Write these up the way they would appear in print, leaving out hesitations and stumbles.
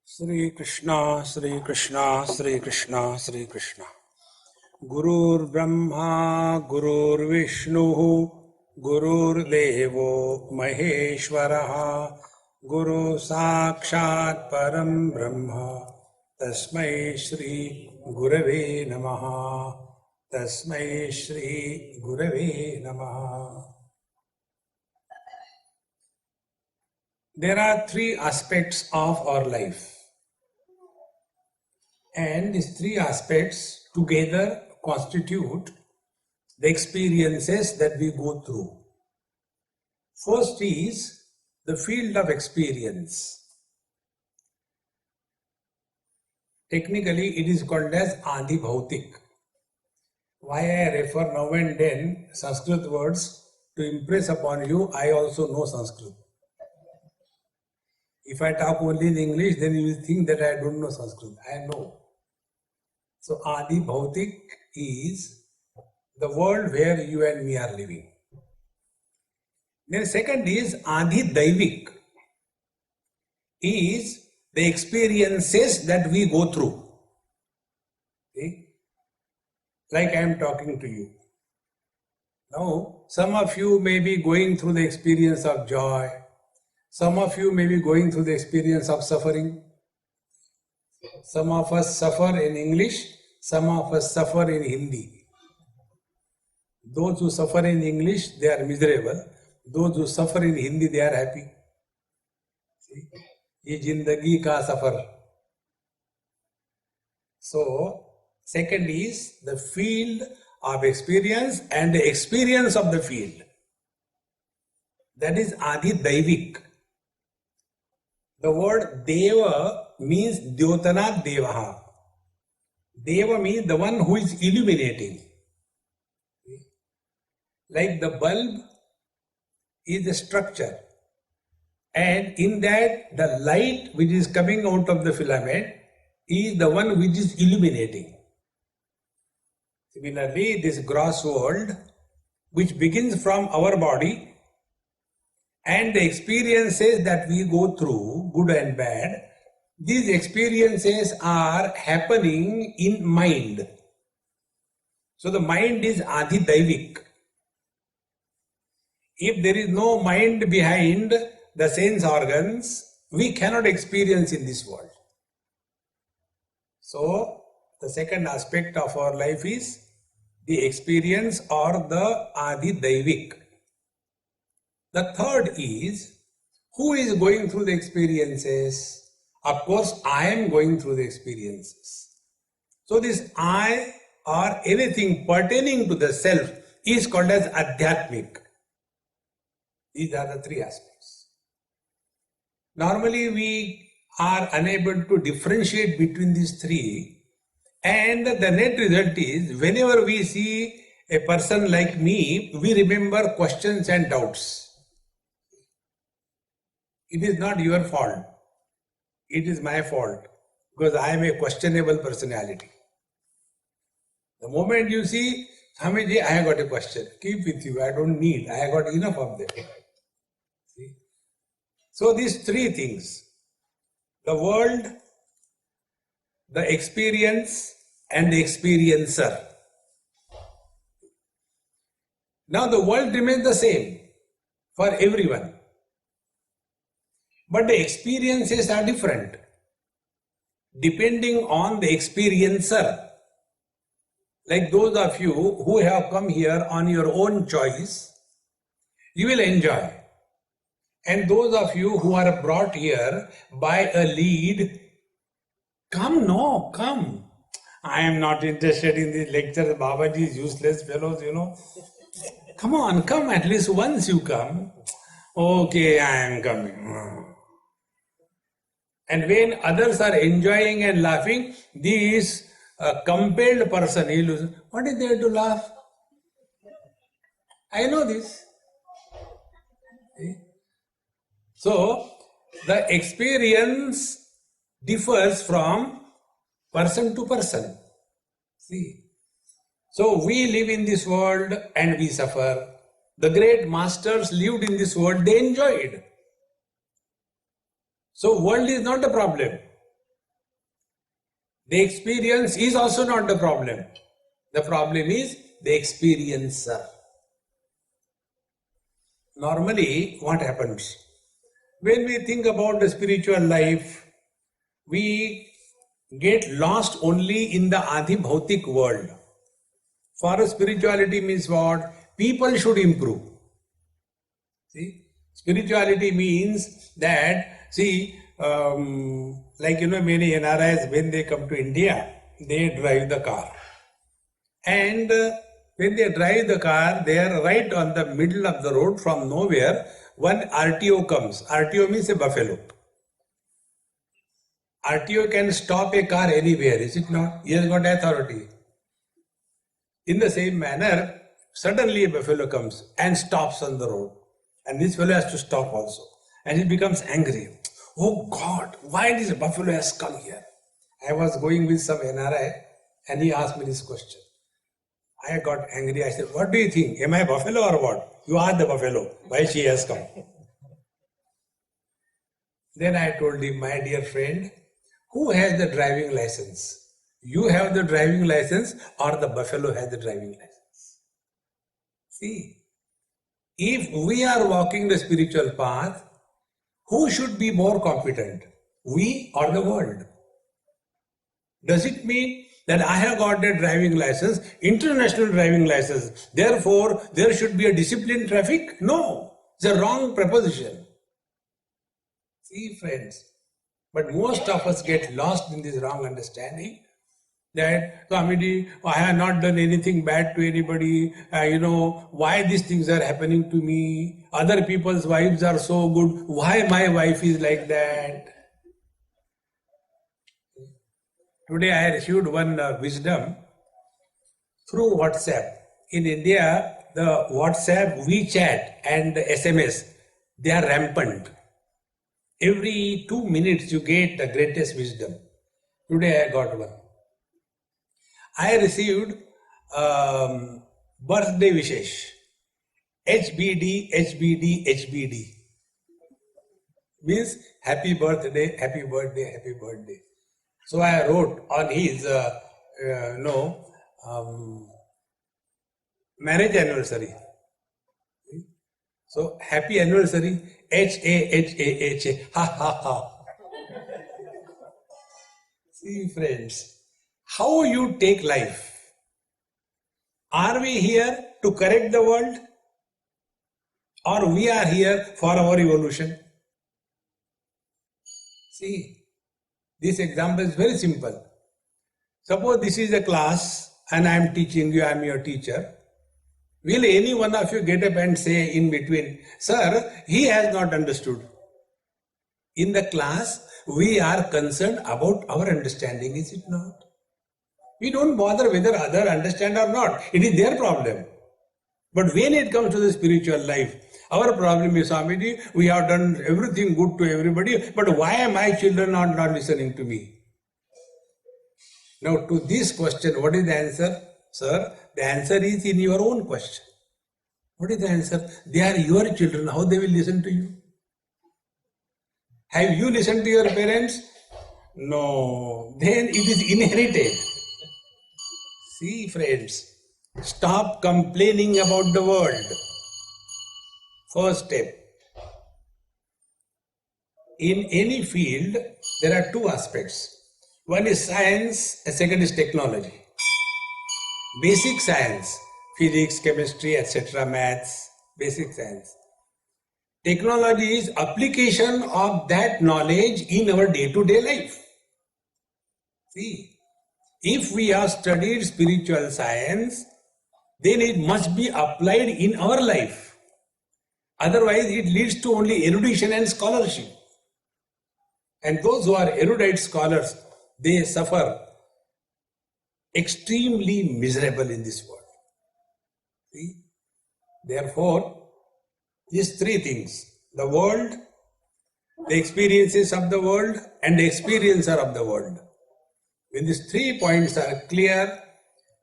Sri Krishna, Sri Krishna, Sri Krishna, Sri Krishna. Gurur Brahma, Gurur Vishnu, Gurur Devo Maheshwaraha, Guru Sakshat Param Brahma, Tasmai Shri Gurave Namaha, Tasmai Shri Gurave Namaha. There are three aspects of our life. And these three aspects together constitute the experiences that we go through. First is the field of experience. Technically, it is called as Adi Bhautik. Why I refer now and then Sanskrit words to impress upon you, I also know Sanskrit. If I talk only in English, then you will think that I don't know Sanskrit. I know. So Adi Bhautik is the world where you and me are living. Then second is Adi Daivik, is the experiences that we go through. See? Like I am talking to you. Now, some of you may be going through the experience of joy. Some of you may be going through the experience of suffering. Some of us suffer in English, some of us suffer in Hindi. Those who suffer in English, they are miserable. Those who suffer in Hindi, they are happy. See? Ye jindagi ka safar. So, second is the field of experience and the experience of the field. That is Adi Daivik. The word Deva means Dyotanat Devaha. Deva means the one who is illuminating. Like the bulb is the structure, and in that the light which is coming out of the filament is the one which is illuminating. Similarly, this gross world, which begins from our body, and the experiences that we go through, good and bad, these experiences are happening in mind. So the mind is Adi Daivik. If there is no mind behind the sense organs, we cannot experience in this world. So the second aspect of our life is the experience or the Adi Daivik. The third is, who is going through the experiences? Of course, I am going through the experiences. So this I or anything pertaining to the self is called as Adhyatmik. These are the three aspects. Normally, we are unable to differentiate between these three, and the net result is, whenever we see a person like me, we remember questions and doubts. It is not your fault. It is my fault, because I am a questionable personality. The moment you see, Swamiji, I have got a question. Keep with you. I don't need. I have got enough of them. See? So these three things, the world, the experience, and the experiencer. Now the world remains the same for everyone. But the experiences are different, depending on the experiencer. Like those of you who have come here on your own choice, you will enjoy. And those of you who are brought here by a lead, come, no, come. I am not interested in these lectures, Babaji's useless fellows, you know. Come on, come, at least once you come. Okay, I am coming. And when others are enjoying and laughing, this compelled person, he loses. What is there to laugh? I know this. See? So, the experience differs from person to person. See? So, we live in this world and we suffer. The great masters lived in this world, they enjoyed. So world is not a problem. The experience is also not the problem. The problem is the experiencer. Normally, what happens? When we think about the spiritual life, we get lost only in the adhibhautik world. For us, spirituality means what? People should improve. See, spirituality means that, many NRIs, when they come to India, they drive the car. And when they drive the car, they are right on the middle of the road from nowhere. One RTO comes. RTO means a buffalo. RTO can stop a car anywhere, is it not? He has got authority. In the same manner, suddenly a buffalo comes and stops on the road. And this fellow has to stop also. And he becomes angry. Oh God, why this buffalo has come here? I was going with some NRI and he asked me this question. I got angry. I said, what do you think? Am I a buffalo or what? You are the buffalo. Why she has come? Then I told him, my dear friend, who has the driving license? You have the driving license or the buffalo has the driving license? See, if we are walking the spiritual path, who should be more competent? We or the world? Does it mean that I have got a driving license, international driving license, therefore there should be a disciplined traffic? No, it's a wrong proposition. See, friends, but most of us get lost in this wrong understanding that, Swamiji, I have not done anything bad to anybody, why these things are happening to me, other people's wives are so good, why my wife is like that? Today I received one wisdom through WhatsApp. In India, the WhatsApp, WeChat and SMS, they are rampant. Every 2 minutes you get the greatest wisdom. Today I got one. I received birthday wishes. HBD, HBD, HBD. Means happy birthday, happy birthday, happy birthday. So I wrote on his, marriage anniversary. So happy anniversary, H-A-H-A-H-A, ha ha ha. See, friends, how you take life? Are we here to correct the world? Or we are here for our evolution? See, this example is very simple. Suppose this is a class and I am teaching you, I am your teacher. Will any one of you get up and say in between, sir, he has not understood? In the class, we are concerned about our understanding, is it not? We don't bother whether others understand or not. It is their problem. But when it comes to the spiritual life, our problem is, Swamiji, we have done everything good to everybody, but why are my children not listening to me? Now, to this question, what is the answer? Sir, the answer is in your own question. What is the answer? They are your children. How they will listen to you? Have you listened to your parents? No. Then it is inherited. See, friends, stop complaining about the world. First step. In any field, there are two aspects. One is science, and second is technology. Basic science, physics, chemistry, etc., maths, basic science. Technology is application of that knowledge in our day-to-day life. See, if we have studied spiritual science, then it must be applied in our life. Otherwise, it leads to only erudition and scholarship. And those who are erudite scholars, they suffer extremely miserable in this world. See? Therefore, these three things, the world, the experiences of the world, and the experiencer of the world. When these 3 points are clear,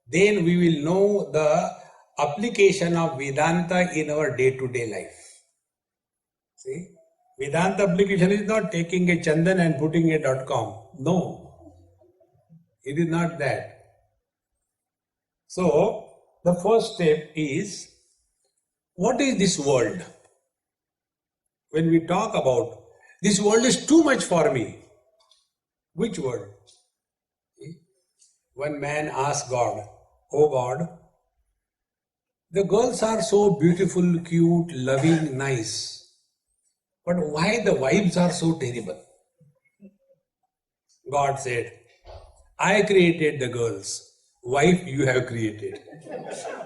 then we will know the application of Vedanta in our day-to-day life. See, Vedanta application is not taking a chandan and putting a .com. No. It is not that. So, the first step is, what is this world? When we talk about, this world is too much for me. Which world? One man asked God, "Oh God, the girls are so beautiful, cute, loving, nice. But why the wives are so terrible?" God said, "I created the girls. Wife you have created.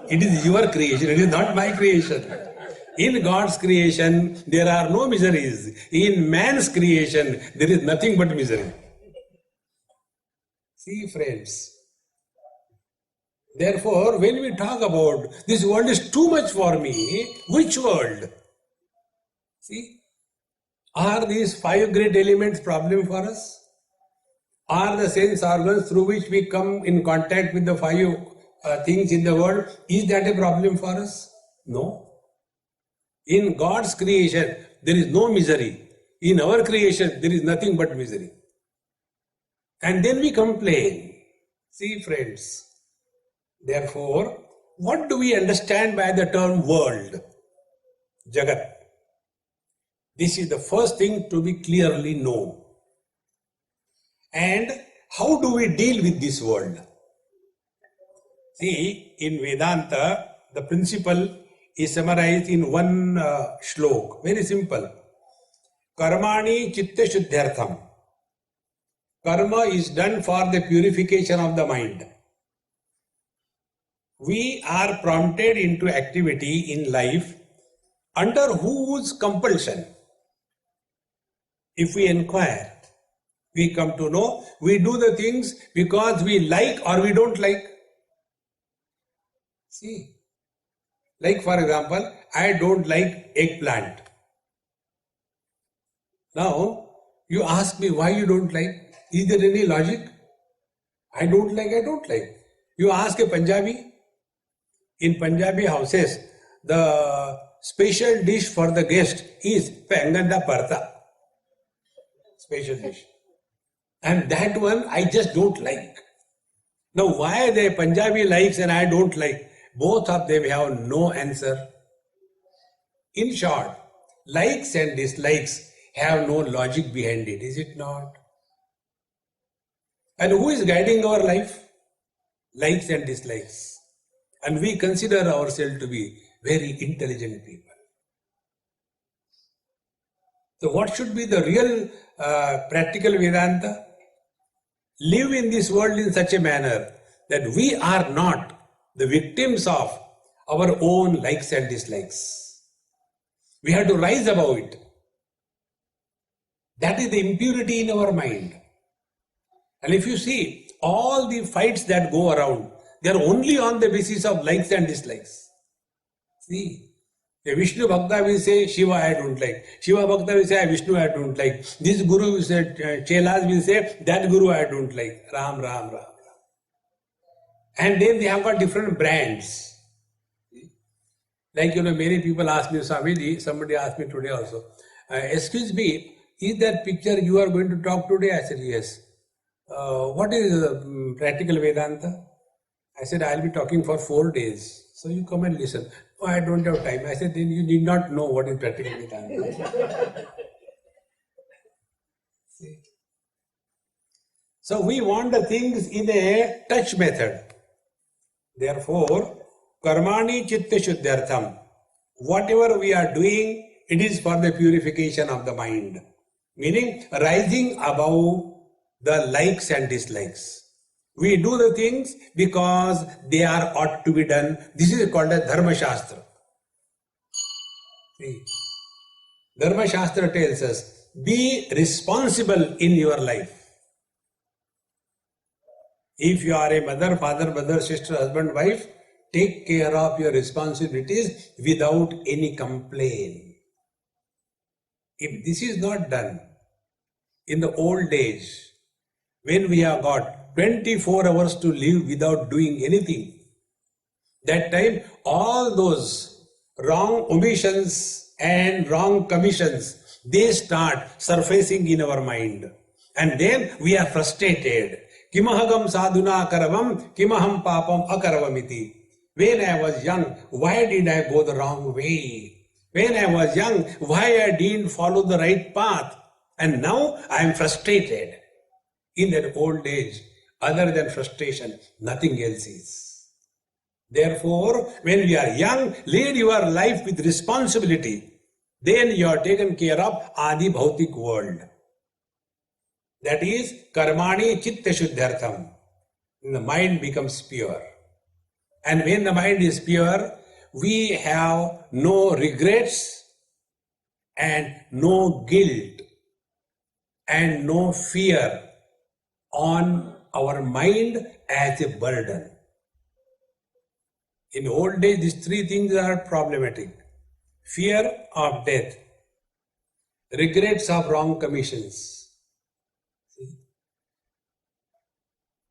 It is your creation, it is not my creation. In God's creation, there are no miseries. In man's creation, there is nothing but misery." See, friends. Therefore, when we talk about this world is too much for me, which world? See, are these 5 great elements problem for us? Are the sense organs through which we come in contact with the 5 things in the world, is that a problem for us? No. In God's creation, there is no misery. In our creation, there is nothing but misery. And then we complain. See, friends. Therefore, what do we understand by the term world? Jagat. This is the first thing to be clearly known. And how do we deal with this world? See, in Vedanta, the principle is summarized in one shlok, very simple. Karmani chitta shuddhyartham. Karma is done for the purification of the mind. We are prompted into activity in life under whose compulsion? If we inquire, we come to know we do the things because we like or we don't like. See, like for example, I don't like eggplant. Now, you ask me why you don't like. Is there any logic? I don't like, I don't like. You ask a Punjabi. In Punjabi houses, the special dish for the guest is penganda parta. Special dish. And that one I just don't like. Now why the Punjabi likes and I don't like? Both of them have no answer. In short, likes and dislikes have no logic behind it, is it not? And who is guiding our life? Likes and dislikes. And we consider ourselves to be very intelligent people. So what should be the real practical Vedanta? Live in this world in such a manner that we are not the victims of our own likes and dislikes. We have to rise above it. That is the impurity in our mind. And if you see, all the fights that go around, they are only on the basis of likes and dislikes. See, a Vishnu Bhakta will say, Shiva I don't like. Shiva Bhakta will say, Vishnu I don't like. This Guru will say, Chelas will say, that Guru I don't like. Ram, Ram, Ram. And then they have got different brands. Like, many people ask me, Swamiji, somebody asked me today also, excuse me, is that picture you are going to talk today? I said, yes. What is practical Vedanta? I said, I'll be talking for 4 days. So you come and listen. Oh, I don't have time. I said, then you did not know what is practical Vedanta. See? So we want the things in a touch method. Therefore, karmani chitta shuddhyartham. Whatever we are doing, it is for the purification of the mind. Meaning, rising above the likes and dislikes. We do the things because they are ought to be done. This is called as Dharma Shastra. See, Dharma Shastra tells us, be responsible in your life. If you are a mother, father, brother, sister, husband, wife, take care of your responsibilities without any complaint. If this is not done, in the old days, when we have got 24 hours to live without doing anything, that time all those wrong omissions and wrong commissions, they start surfacing in our mind. And then we are frustrated. Kimahagam sadhuna karavam, kimaham papam akaravamiti. When I was young, why did I go the wrong way? When I was young, why I didn't follow the right path? And now I am frustrated. In that old age, other than frustration, nothing else is. Therefore, when we are young, lead your life with responsibility. Then you are taken care of Adi Bhautik world. That is, Karmani Chitta Shuddhartham. The mind becomes pure. And when the mind is pure, we have no regrets and no guilt and no fear on our mind as a burden. In old days, these three things are problematic. Fear of death, regrets of wrong commissions,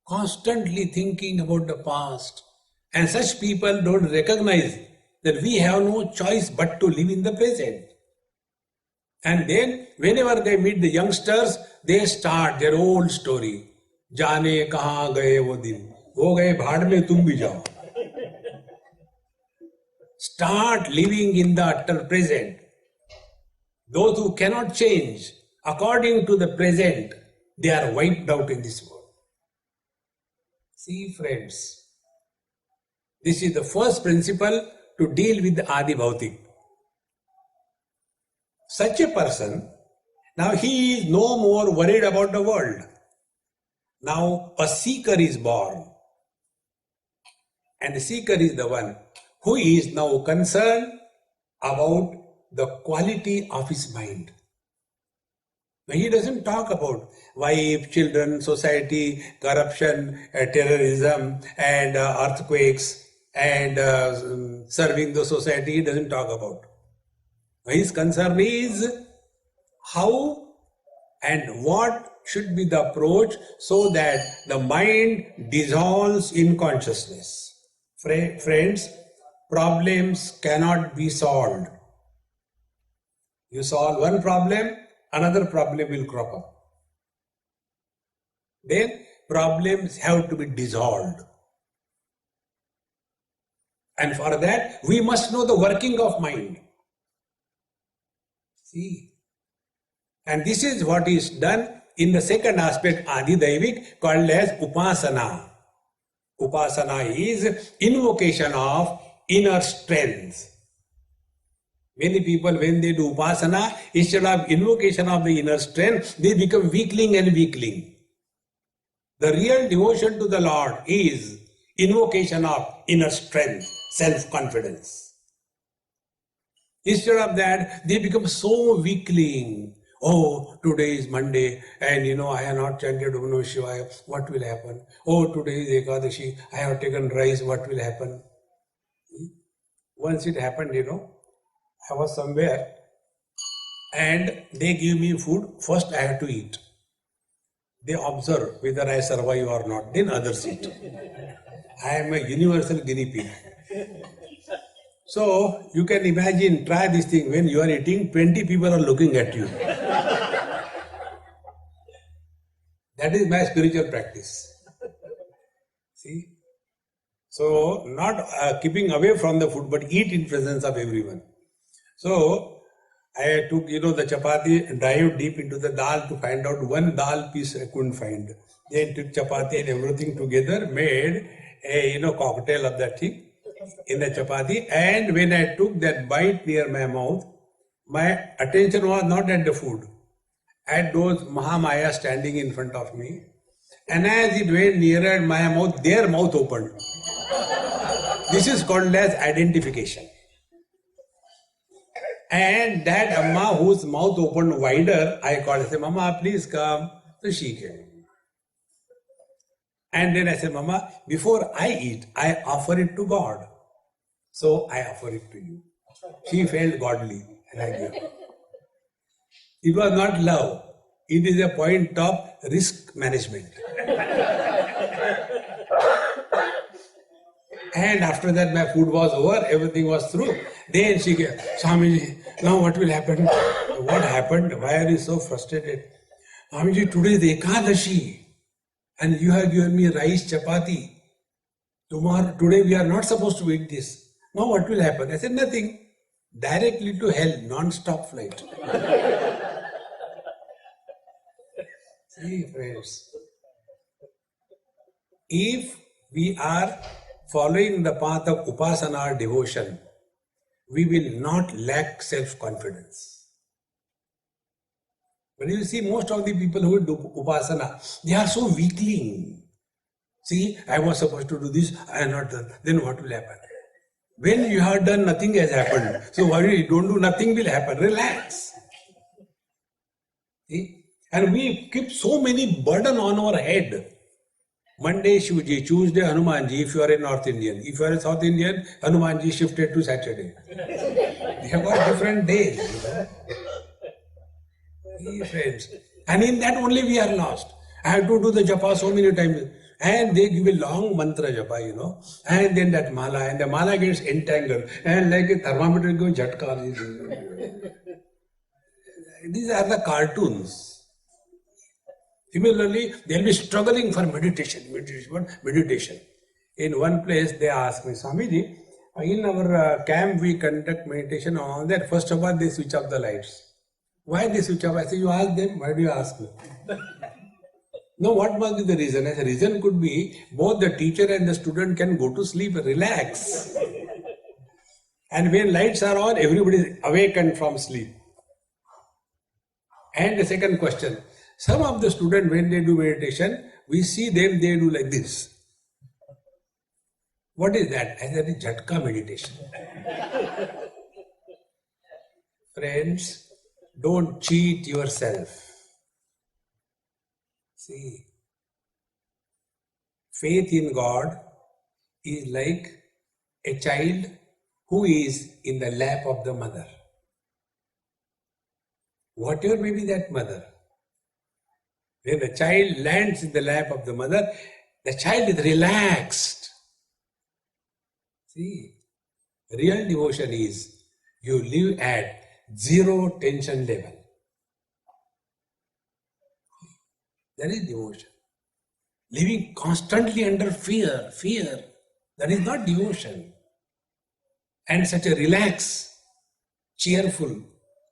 constantly thinking about the past. And such people don't recognize that we have no choice but to live in the present. And then whenever they meet the youngsters, they start their old story. Jaane kahan gaye wo din, wo gaye bhaad mein tum bhi jao. Start living in the utter present. Those who cannot change according to the present, they are wiped out in this world. See, friends, this is the first principle to deal with the Adi Bhautik. Such a person, now he is no more worried about the world. Now a seeker is born. And the seeker is the one who is now concerned about the quality of his mind. Now he doesn't talk about wife, children, society, corruption, terrorism, and earthquakes, and serving the society. He doesn't talk about. His concern is how and what should be the approach so that the mind dissolves in consciousness. Friends, problems cannot be solved. You solve one problem, another problem will crop up. Then problems have to be dissolved. And for that, we must know the working of mind. See, and this is what is done in the second aspect, Adi Daivik, called as Upasana. Upasana is invocation of inner strength. Many people, when they do Upasana, instead of invocation of the inner strength, they become weakling and weakling. The real devotion to the Lord is invocation of inner strength, self-confidence. Instead of that, they become so weakling. Oh, today is Monday and I have not chanted Om Namah Shivaya, what will happen? Oh, today is Ekadashi, I have taken rice, what will happen? Once it happened, I was somewhere and they give me food, first I have to eat. They observe whether I survive or not, then others eat. I am a universal guinea pig. So, you can imagine, try this thing, when you are eating, 20 people are looking at you. That is my spiritual practice. See? So, not keeping away from the food, but eat in presence of everyone. So, I took, the chapati and dived deep into the dal to find out one dal piece I couldn't find. Then took chapati and everything together, made a, cocktail of that thing in the chapati, and when I took that bite near my mouth, my attention was not at the food, at those Mahamaya standing in front of me, and as it went nearer my mouth, their mouth opened. This is called as identification. And that Amma whose mouth opened wider, I called and said, Mama, please come. So she came. And then I said, Mama, before I eat, I offer it to God. So I offer it to you. She felt godly and I gave. It was not love. It is a point of risk management. And after that my food was over, everything was through. Then she came, Swamiji, now what will happen? What happened? Why are you so frustrated? Swamiji, today is Ekadashi. and you have given me rice, chapati. Today we are not supposed to eat this. Now what will happen? I said, nothing. Directly to hell, non-stop flight. See, friends, if we are following the path of upasana or devotion, we will not lack self-confidence. But you see, most of the people who do upasana, they are so weakling. See, I was supposed to do this, I have not done. Then what will happen? When you have done, nothing has happened. So why you don't do, nothing will happen. Relax. See? And we keep so many burden on our head. Monday Shivji, Tuesday Hanumanji if you are a North Indian. If you are a South Indian, Hanumanji shifted to Saturday. They have got different days. See, friends. And in that only we are lost. I have to do the japa so many times. And they give a long mantra japa, and then that mala, and the mala gets entangled, and like a thermometer goes jhatka. These are the cartoons. Similarly, they'll be struggling for meditation. In one place, they asked me, Swamiji, in our camp we conduct meditation on that. First of all, they switch off the lights. Why they switch off? I say, you ask them, why do you ask me? No, what must be the reason? The reason could be both the teacher and the student can go to sleep, relax. And when lights are on, everybody is awakened from sleep. And the second question, some of the students, when they do meditation, we see them, they do like this. What is that? I said, that is jhatka meditation. Friends, don't cheat yourself. See, faith in God is like a child who is in the lap of the mother. Whatever may be that mother, when the child lands in the lap of the mother, the child is relaxed. See, real devotion is you live at zero tension level. That is devotion. Living constantly under fear, that is not devotion. And such a relaxed, cheerful,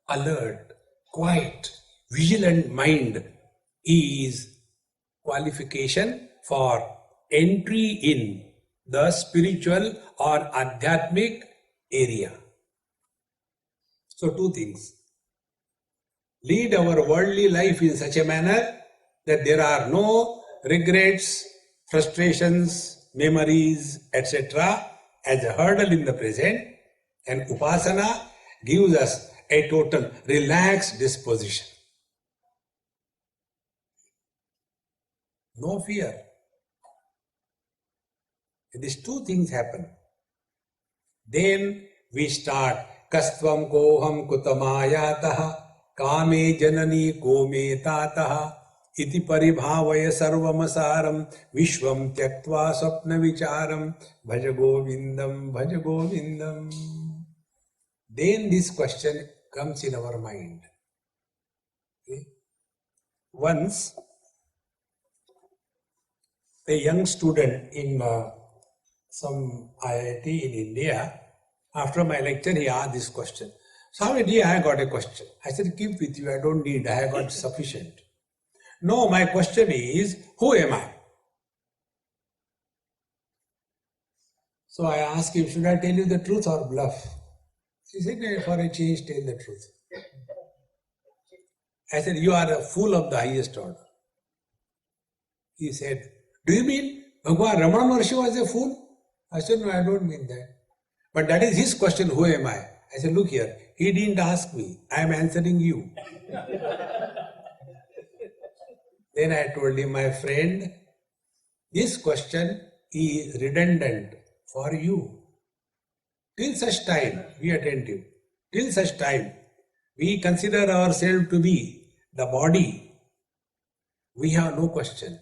alert, quiet, vigilant mind is qualification for entry in the spiritual or adhyatmic area. So two things. Lead our worldly life in such a manner that there are no regrets, frustrations, memories, etc. as a hurdle in the present, and upasana gives us a total relaxed disposition. No fear. These two things happen. Then we start kastvam koham kutamayataha kame janani kome tataha iti paribhavaya sarvamasaram vishvam tyaktva swapna vicharam bhaja govindam bhaja govindam. Then this question comes in our mind. Okay? Once a young student in some IIT in India, after my lecture, he asked this question. Swamiji, I got a question. I said, keep with you, I don't need, I have got sufficient. No, my question is, who am I? So I asked him, should I tell you the truth or bluff? He said, for a change, tell the truth. I said, you are a fool of the highest order. He said, do you mean Bhagwan Ramana Maharshi was a fool? I said, no, I don't mean that. But that is his question, who am I? I said, look here, he didn't ask me, I am answering you. Then I told him, my friend, this question is redundant for you. Till such time, be attentive, till such time, we consider ourselves to be the body, we have no question.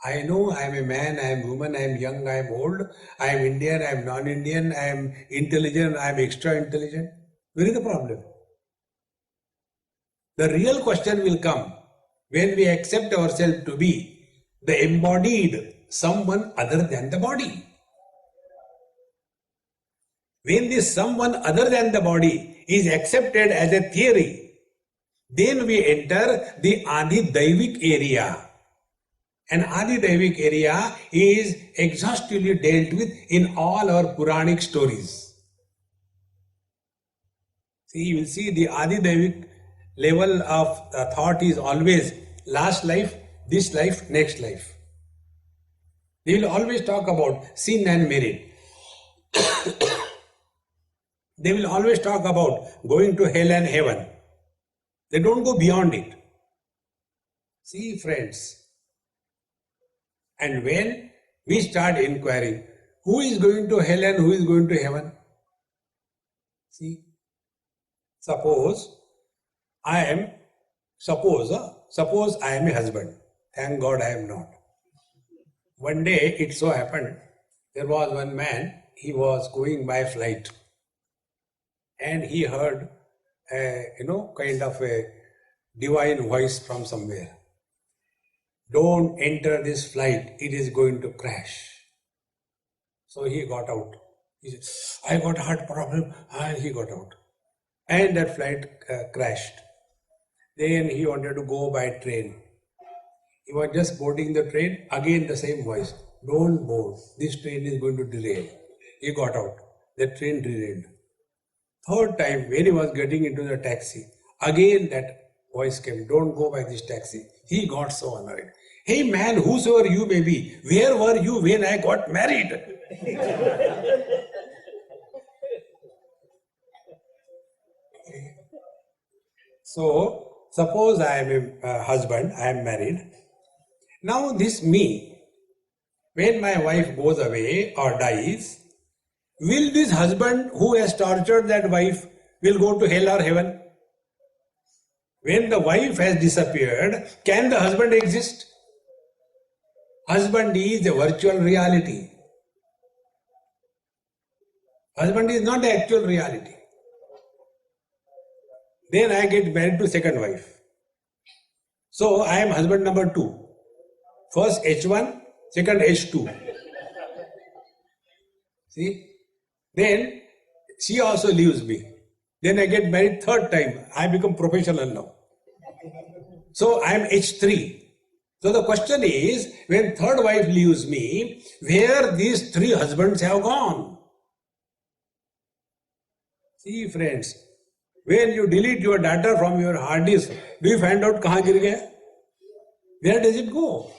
I know I am a man, I am woman, I am young, I am old, I am Indian, I am non-Indian, I am intelligent, I am extra intelligent. Where is the problem? The real question will come when we accept ourselves to be the embodied someone other than the body. When this someone other than the body is accepted as a theory, then we enter the Adi-Daivik area. And Adi-Daivik area is exhaustively dealt with in all our Puranic stories. See, you will see the Adi-Daivik level of thought is always last life, this life, next life. They will always talk about sin and merit. They will always talk about going to hell and heaven. They don't go beyond it. See, friends, and when we start inquiring, who is going to hell and who is going to heaven? See, suppose I am a husband. Thank God I am not. One day it so happened, there was one man, he was going by flight and he heard kind of a divine voice from somewhere. Don't enter this flight, it is going to crash. So he got out. He said, I got heart problem, and he got out. And that flight crashed. Then he wanted to go by train. He was just boarding the train, again the same voice. Don't board, this train is going to derail. He got out, the train derailed. Third time, when he was getting into the taxi, again that voice came, don't go by this taxi. He got so annoyed. Hey man, whosoever you may be, where were you when I got married? So, suppose I am a husband, I am married. Now this me, when my wife goes away or dies, will this husband who has tortured that wife will go to hell or heaven? When the wife has disappeared, can the husband exist? Husband is a virtual reality. Husband is not the actual reality. Then I get married to second wife. So I am husband number 2. First H1, second H2. See? Then she also leaves me. Then I get married third time. I become professional now. So I am H3. So the question is, when third wife leaves me, where these 3 husbands have gone? See friends, when you delete your data from your hard disk, do you find out kahan gir gaya? Where does it go?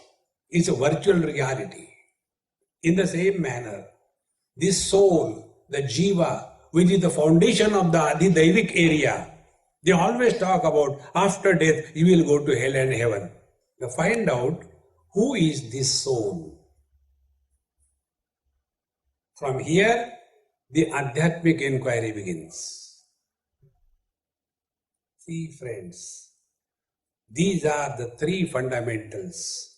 It's a virtual reality. In the same manner, this soul, the jiva, which is the foundation of the Adi-Daivik area, they always talk about after death you will go to hell and heaven. Now find out who is this soul. From here, the Adhyatmic inquiry begins. See friends, these are the 3 fundamentals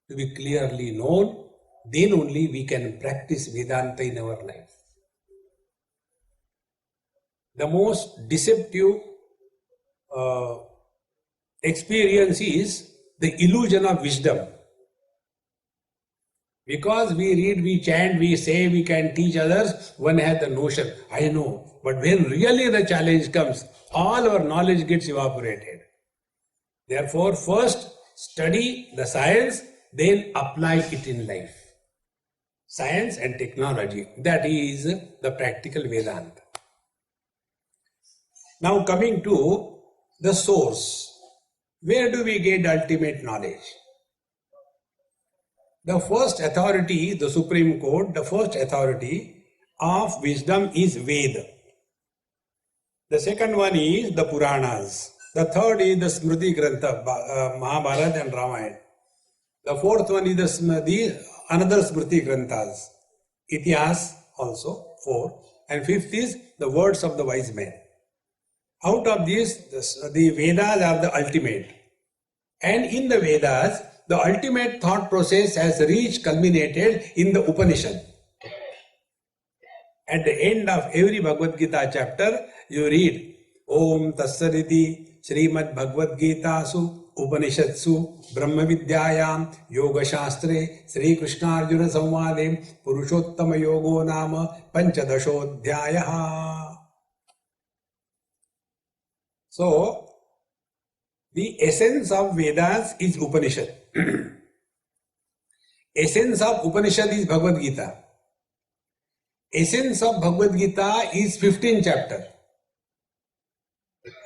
to be clearly known, then only we can practice Vedanta in our life. The most deceptive experience is the illusion of wisdom. Because we read, we chant, we say, we can teach others, one has the notion, I know. But when really the challenge comes, all our knowledge gets evaporated. Therefore, first study the science, then apply it in life. Science and technology, that is the practical Vedanta. Now coming to the source, where do we get ultimate knowledge? The first authority, the Supreme Court, the first authority of wisdom is Veda. The second one is the Puranas. The third is the Smriti Grantha, Mahabharata and Ramayana. The fourth one is another Smriti Granthas, Itihas also, 4. And fifth is the words of the wise men. Out of these, the Vedas are the ultimate. And in the Vedas, the ultimate thought process has reached, culminated in the Upanishad. At the end of every Bhagavad Gita chapter, you read, Om Tassariti Srimad Bhagavad Gita Su Upanishadsu Brahma Vidyayam Yoga Shastre Sri Krishna Arjuna Samvade Purushottama Yogo Nama Panchadashodhyayaha. So, the essence of Vedas is Upanishad. Essence of Upanishad is Bhagavad Gita. Essence of Bhagavad Gita is 15 chapter.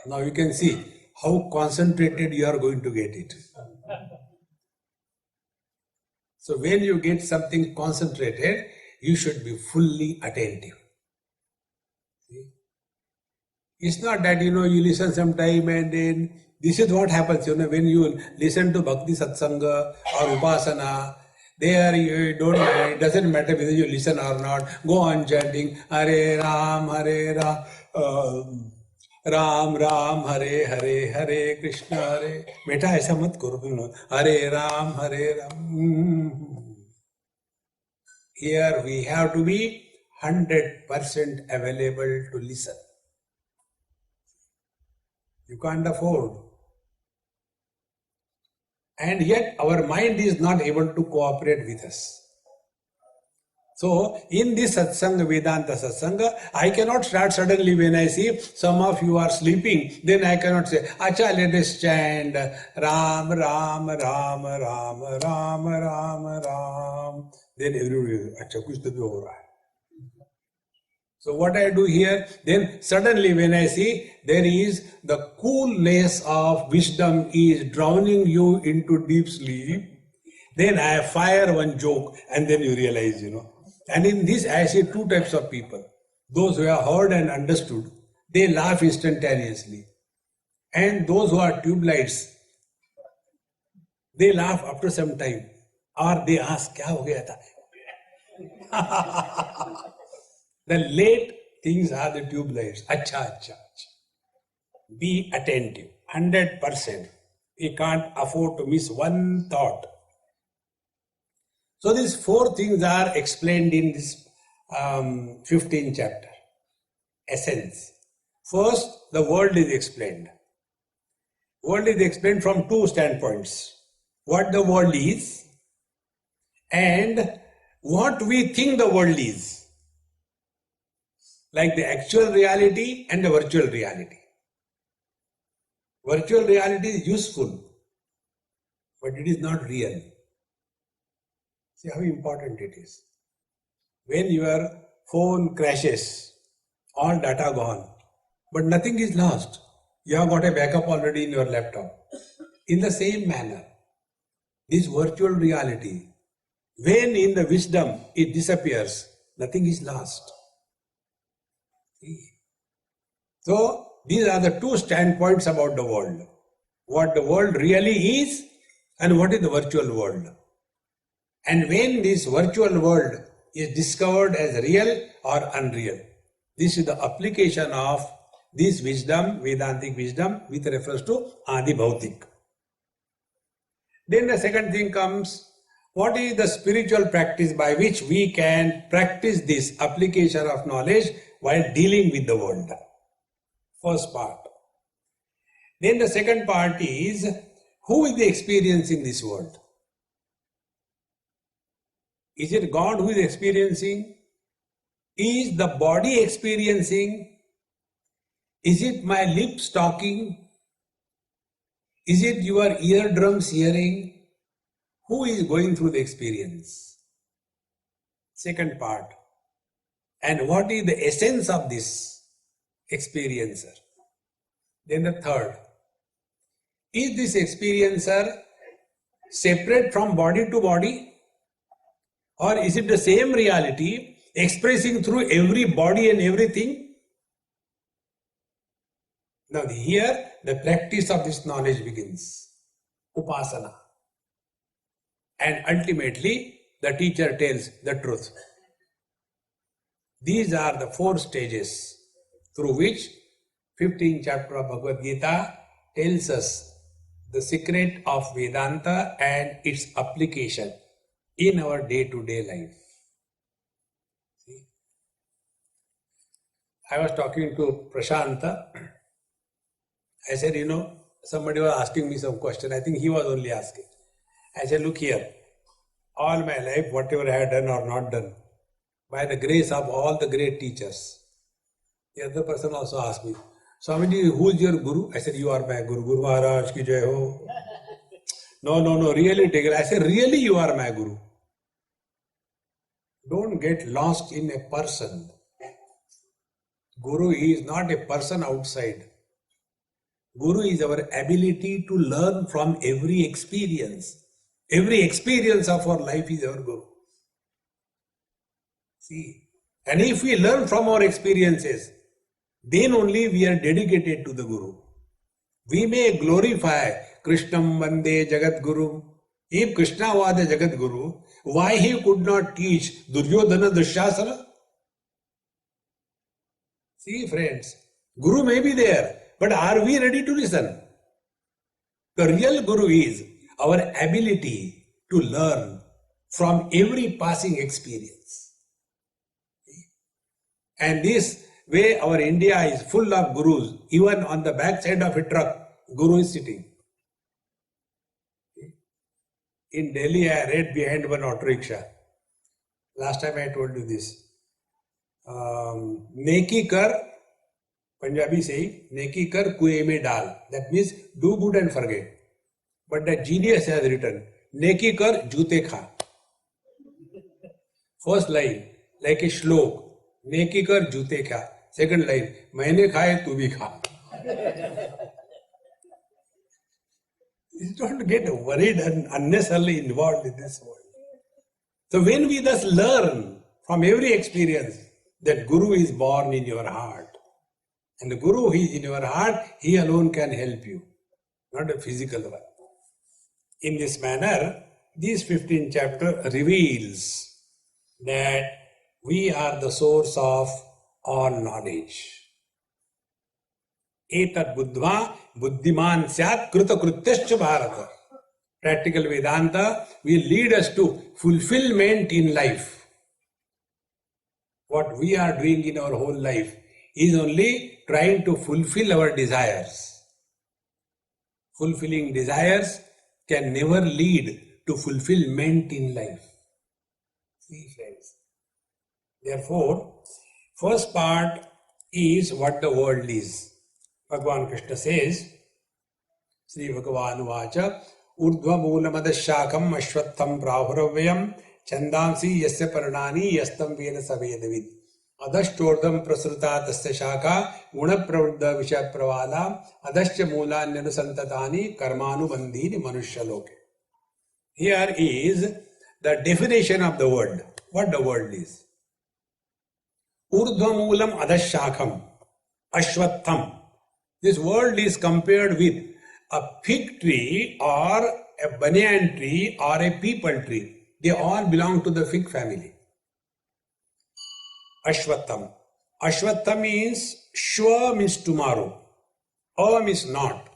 Now you can see how concentrated you are going to get it. So when you get something concentrated, you should be fully attentive. See? It's not that, you listen sometime and then this is what happens, when you listen to Bhakti Satsanga or Upasana, there you don't, it doesn't matter whether you listen or not, go on chanting, Hare Ram, Ram Ram, Hare Hare, Hare Krishna, Hare. Beta, aisa mat karo, Hare Ram, Hare Ram. Here we have to be 100% available to listen. You can't afford. And yet our mind is not able to cooperate with us. So in this satsanga, Vedanta satsanga, I cannot start suddenly when I see some of you are sleeping, then I cannot say, Acha, let us chant Ram, Ram, Ram, Ram, Ram, Ram, Ram. Then everybody, Acha, kuch to bhi ho raha hai. So what I do here, then suddenly when I see there is the coolness of wisdom is drowning you into deep sleep, then I fire one joke and then you realize, And in this I see two types of people. Those who have heard and understood, they laugh instantaneously. And those who are tube lights, they laugh after some time. Or they ask, kya ho gaya tha? The late things are the tube lights. Acha. Be attentive, 100%. We can't afford to miss one thought. So these four things are explained in this 15th chapter. Essence. First, the world is explained. World is explained from two standpoints. What the world is and what we think the world is. Like the actual reality and the virtual reality. Virtual reality is useful, but it is not real. See how important it is. When your phone crashes, all data gone, but nothing is lost. You have got a backup already in your laptop. In the same manner, this virtual reality, when in the wisdom it disappears, nothing is lost. So, these are the two standpoints about the world. What the world really is and what is the virtual world. And when this virtual world is discovered as real or unreal, this is the application of this wisdom, Vedantic wisdom, with reference to Adi Bhautik. Then the second thing comes, what is the spiritual practice by which we can practice this application of knowledge while dealing with the world? First part. Then the second part is, who is the experience in this world? Is it God who is experiencing? Is the body experiencing? Is it my lips talking? Is it your eardrums hearing? Who is going through the experience? Second part. And what is the essence of this experiencer? Then the third. Is this experiencer separate from body to body? Or is it the same reality expressing through every body and everything? Now here the practice of this knowledge begins. Upasana. And ultimately the teacher tells the truth. These are the four stages through which 15th chapter of Bhagavad Gita tells us the secret of Vedanta and its application in our day-to-day life. See? I was talking to Prashanta. I said, somebody was asking me some question. I think he was only asking. I said, look here, all my life, whatever I had done or not done, by the grace of all the great teachers. The other person also asked me, Swamiji, who is your Guru? I said, you are my Guru. Guru Maharaj ki jai ho. No, really take it. I said, really you are my Guru. Don't get lost in a person. Guru is not a person outside. Guru is our ability to learn from every experience. Every experience of our life is our Guru. See, and if we learn from our experiences, then only we are dedicated to the Guru. We may glorify Krishnam Vande Jagat Guru. If Krishna was the Jagat Guru, why he could not teach Duryodhana Dushasana? See friends, Guru may be there, but are we ready to listen? The real Guru is our ability to learn from every passing experience. And this way our India is full of Gurus. Even on the back side of a truck, Guru is sitting. In Delhi, I read behind one auto rickshaw. Last time I told you this. Neki kar, Punjabi saying, Neki kar kuए में डाल. That means do good and forget. But the genius has written, Neki kar jute kha. First line, like a shlok, Neki kar jute kha. Second line, मैंने खाए तू भी खा. Don't get worried and unnecessarily involved in this world. So when we thus learn from every experience that Guru is born in your heart, and the Guru who is in your heart, he alone can help you, not a physical one. In this manner, this 15th chapter reveals that we are the source of all knowledge. Etat buddhva buddhiman syat krita krityascha bharata. Practical Vedanta will lead us to fulfillment in life. What we are doing in our whole life is only trying to fulfill our desires. Fulfilling desires can never lead to fulfillment in life. See friends. Therefore, first part is what the world is. Bhagavan Krishna says, Sri Bhagavan Vacha, Urdhva Moolamadasyakam Ashwatham Prahuravyam Chandamsi Yasya Paranani Yastam Vena Savedavid Adashtordam Prasruta Tasya Shaka Guna Pravruddha Visha Pravala Adasya Moola Nyanusantatani Karmanu Bandhini Manushya Loke. Here is the definition of the word. What the word is. Urdhva Moolam Adasyakam Ashwatham. This world is compared with a fig tree or a banyan tree or a peepal tree. They all belong to the fig family. Ashwatham. Ashwatham means shwa means tomorrow. Means not.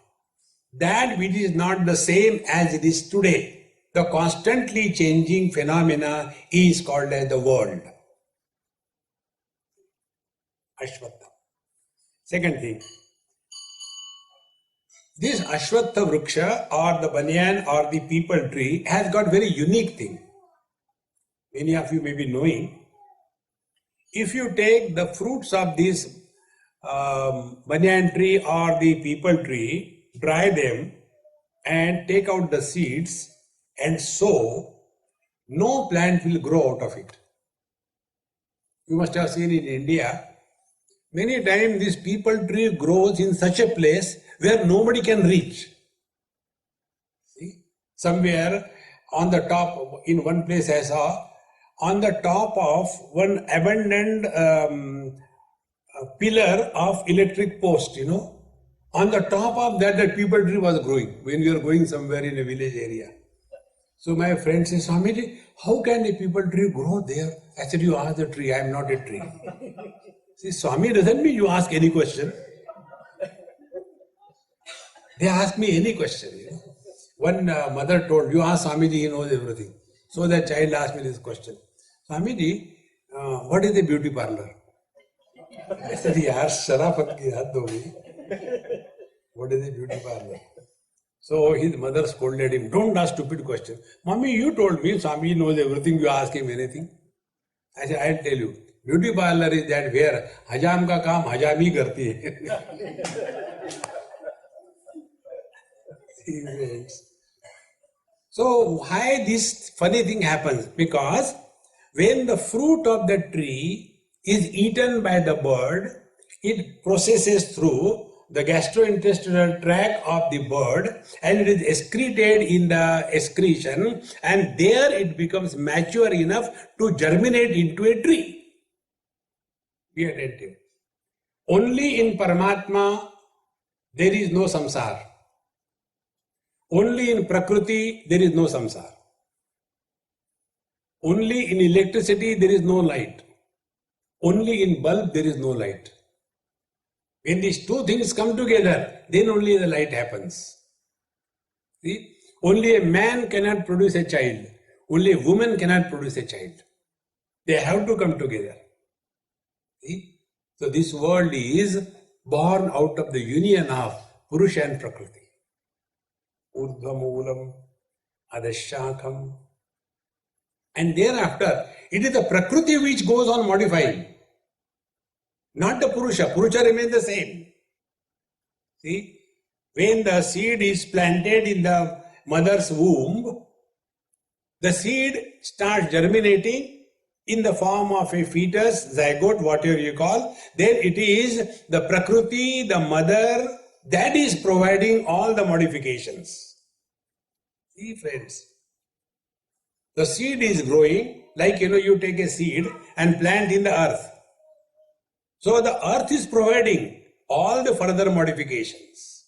That which is not the same as it is today. The constantly changing phenomena is called as the world. Ashwatham. Second thing. This Ashwatha Vriksha or the banyan or the peepal tree has got very unique thing. Many of you may be knowing. If you take the fruits of this banyan tree or the peepal tree, dry them and take out the seeds and sow, no plant will grow out of it. You must have seen in India, many times this peepal tree grows in such a place where nobody can reach. See? Somewhere on the top, in one place I saw, on the top of one abandoned pillar of electric post, on the top of that, the peepal tree was growing when you are going somewhere in a village area. So my friend says, Swamiji, how can a peepal tree grow there? I said, you ask the tree, I am not a tree. See, Swami doesn't mean you ask any question. They ask me any question. One mother told, you ask Swamiji, he knows everything. So the child asked me this question. Swamiji, what is a beauty parlor? I said, yaar, sharafat ki had ho gayi. What is a beauty parlor? So his mother scolded him, don't ask stupid questions. Mommy, you told me Swami knows everything, you ask him anything. I said, I'll tell you. Beauty parlor is that where hajam ka kaam hajami karti hai. So why this funny thing happens? Because when the fruit of the tree is eaten by the bird, it processes through the gastrointestinal tract of the bird and it is excreted in the excretion, and there it becomes mature enough to germinate into a tree. Be attentive. Only in Paramatma there is no samsara. Only in Prakriti there is no samsara. Only in electricity there is no light. Only in bulb there is no light. When these two things come together, then only the light happens. See? Only a man cannot produce a child. Only a woman cannot produce a child. They have to come together. See? So this world is born out of the union of Purusha and Prakriti. Urdhvamulam, Adashakam. And thereafter, it is the Prakriti which goes on modifying. Not the Purusha. Purusha remains the same. See, when the seed is planted in the mother's womb, the seed starts germinating in the form of a fetus, zygote, whatever you call. Then it is the Prakriti, the mother, that is providing all the modifications. See, friends, the seed is growing like, you take a seed and plant in the earth. So the earth is providing all the further modifications.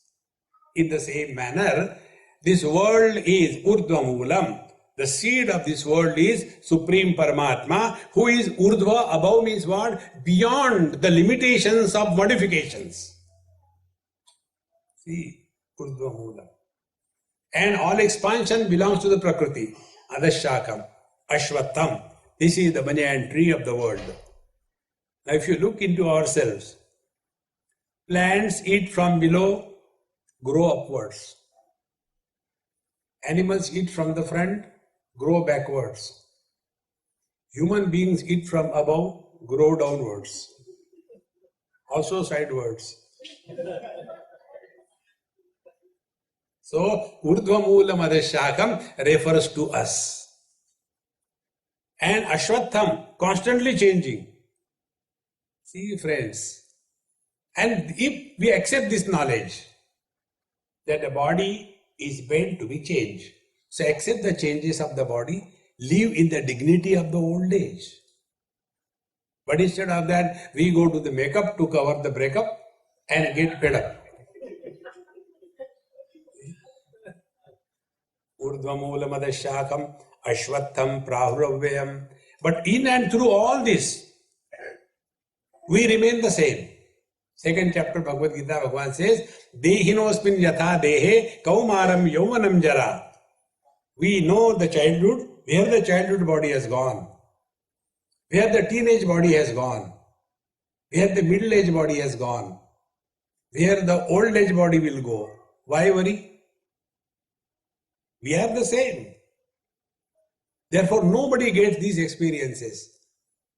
In the same manner, this world is Urdhvamulam. The seed of this world is Supreme Paramatma, who is Urdhva, above means what? Beyond the limitations of modifications. See, Urdhvamulam. And all expansion belongs to the Prakriti. Adashakam, Ashwattham. This is the banyan tree of the world. Now, if you look into ourselves, plants eat from below, grow upwards. Animals eat from the front, grow backwards. Human beings eat from above, grow downwards. Also sidewards. So, Urdhvamulam Adashakam refers to us. And Ashwattham, constantly changing. See, friends, and if we accept this knowledge that the body is meant to be changed, so accept the changes of the body, live in the dignity of the old age. But instead of that, we go to the makeup to cover the breakup and get fed up. Urdhvamulam Adashakam, Ashwattham, Prahuravayam. But in and through all this, we remain the same. Second chapter Bhagavad Gita, Bhagavan says, Dehinosmin yatha dehe kaumaram yaumanam jara. We know the childhood, where the childhood body has gone, where the teenage body has gone, where the middle age body has gone, where the old age body will go. Why worry? We are the same. Therefore, nobody gets these experiences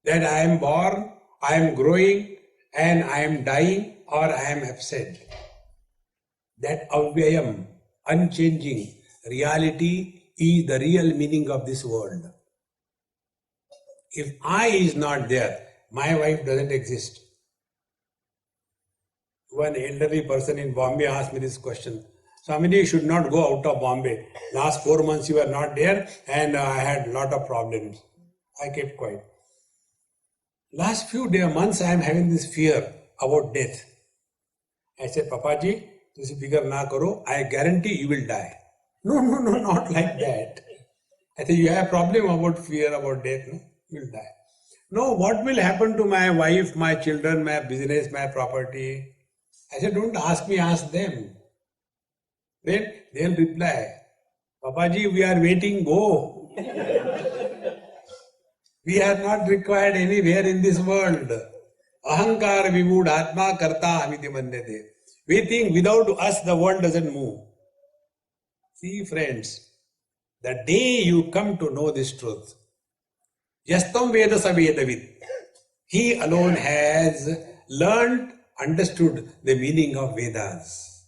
that I am born, I am growing, and I am dying, or I am absent. That avyayam, unchanging reality is the real meaning of this world. If I is not there, my wife doesn't exist. One elderly person in Bombay asked me this question. Swamiji, you should not go out of Bombay. Last 4 months you were not there and I had a lot of problems. I kept quiet. Last few months I am having this fear about death. I said, Papaji, तुसी फिकर ना करो, I guarantee you will die. No, not like that. I said, you have a problem about fear about death, no? You will die. No, what will happen to my wife, my children, my business, my property? I said, don't ask me, ask them. Then they'll reply, Papaji, we are waiting, go. We are not required anywhere in this world. Ahankar vimud atma karta amiti manyate. We think without us the world doesn't move. See, friends, the day you come to know this truth, Yastam Veda Savedavid, he alone has learned, understood the meaning of Vedas.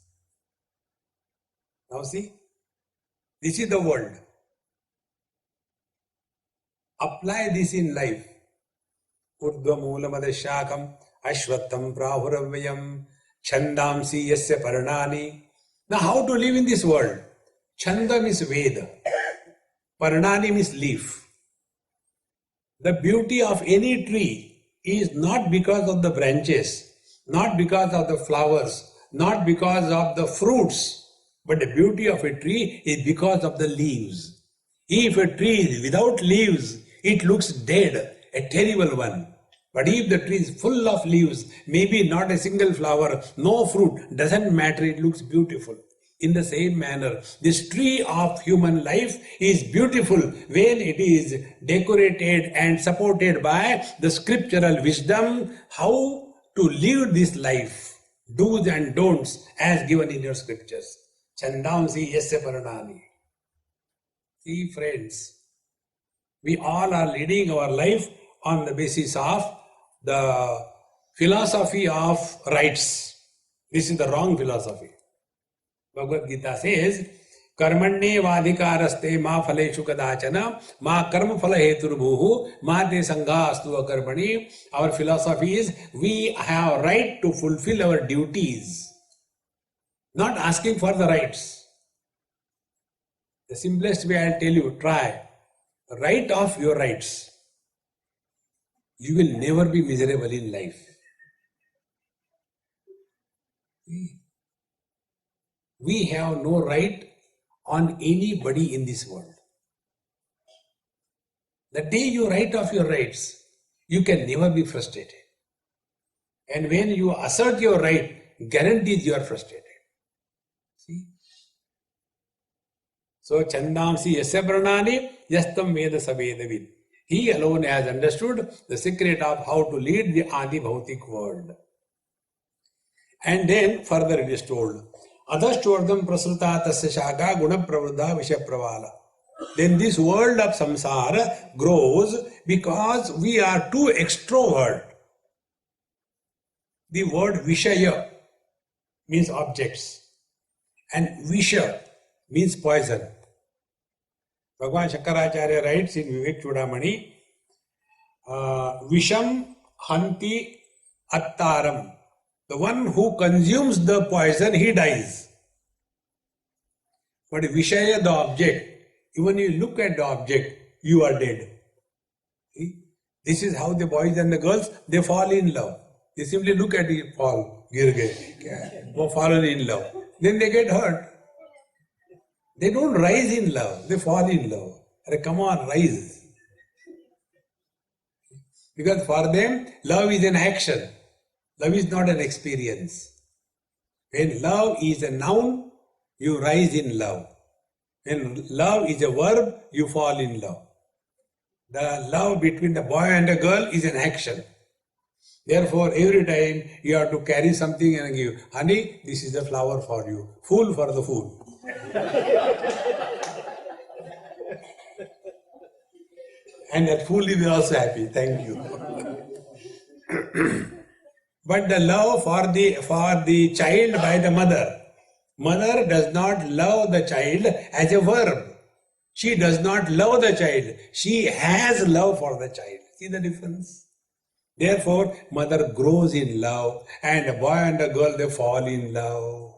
Now see, this is the world. Apply this in life. Urdhva-moola-madashakam ashvattam prahuravayam chandamsi yasya parnani. Now how to live in this world? Chanda means Veda. Parnani means leaf. The beauty of any tree is not because of the branches, not because of the flowers, not because of the fruits, but the beauty of a tree is because of the leaves. If a tree is without leaves, it looks dead, a terrible one. But if the tree is full of leaves, maybe not a single flower, no fruit, doesn't matter, it looks beautiful. In the same manner, this tree of human life is beautiful when it is decorated and supported by the scriptural wisdom, how to live this life, do's and don'ts as given in your scriptures. Chandamsi yasya paranani. See, friends, we all are leading our life on the basis of the philosophy of rights. This is the wrong philosophy. Bhagavad Gita says, Karmanye vadhikaraste ma phaleshu kadachana ma karma phala heturubhuhu ma te sanghastu akarmani. Our philosophy is we have right to fulfill our duties, not asking for the rights. The simplest way I'll tell you, try. Write off your rights. You will never be miserable in life. We have no right on anybody in this world. The day you write off your rights, you can never be frustrated. And when you assert your right, guarantees you are frustrated. See? So, Chandamsi yasya pranani yastam veda savedavid. He alone has understood the secret of how to lead the Adi Bhautik world. And then further it is told, Adashtordam prasruta tasya shaka guna pravruddha visha pravala. Then this world of samsara grows because we are too extrovert. The word vishaya means objects and visha means poison. Bhagavan Shankaracharya writes in Vivek Chudamani, Visham hanti attaram. The one who consumes the poison, he dies. But Vishaya, the object, even you look at the object, you are dead. See? This is how the boys and the girls, they fall in love. They simply look at it, fall, fallen in love. Then they get hurt. They don't rise in love, they fall in love. Come on, rise. Because for them, love is an action. Love is not an experience. When love is a noun, you rise in love. When love is a verb, you fall in love. The love between the boy and the girl is an action. Therefore, every time you have to carry something and give, honey, this is the flower for you. Fool for the fool. And that fool is also happy. Thank you. But the love for the child by the mother does not love the child as a verb. She does not love the child. She has love for the child. See the difference? Therefore, mother grows in love, and a boy and a girl, they fall in love.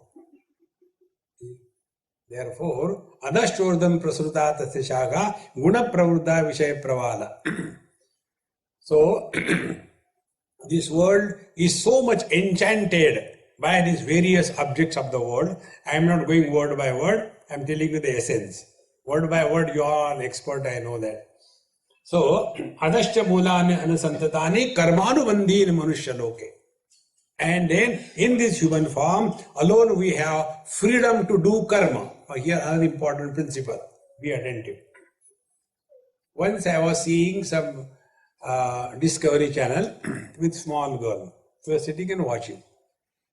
Therefore, adashtordam prasruta tasya shaka guna pravruddha vishaya pravala. So, this world is so much enchanted by these various objects of the world. I am not going word by word, I am telling you the essence. Word by word, you are an expert, I know that. So, adashya mulani anusantatani karmanubandhin manushya loke. And then, in this human form, alone we have freedom to do karma. Here, another important principle, be attentive. Once I was seeing some Discovery Channel with small girl. We were sitting and watching.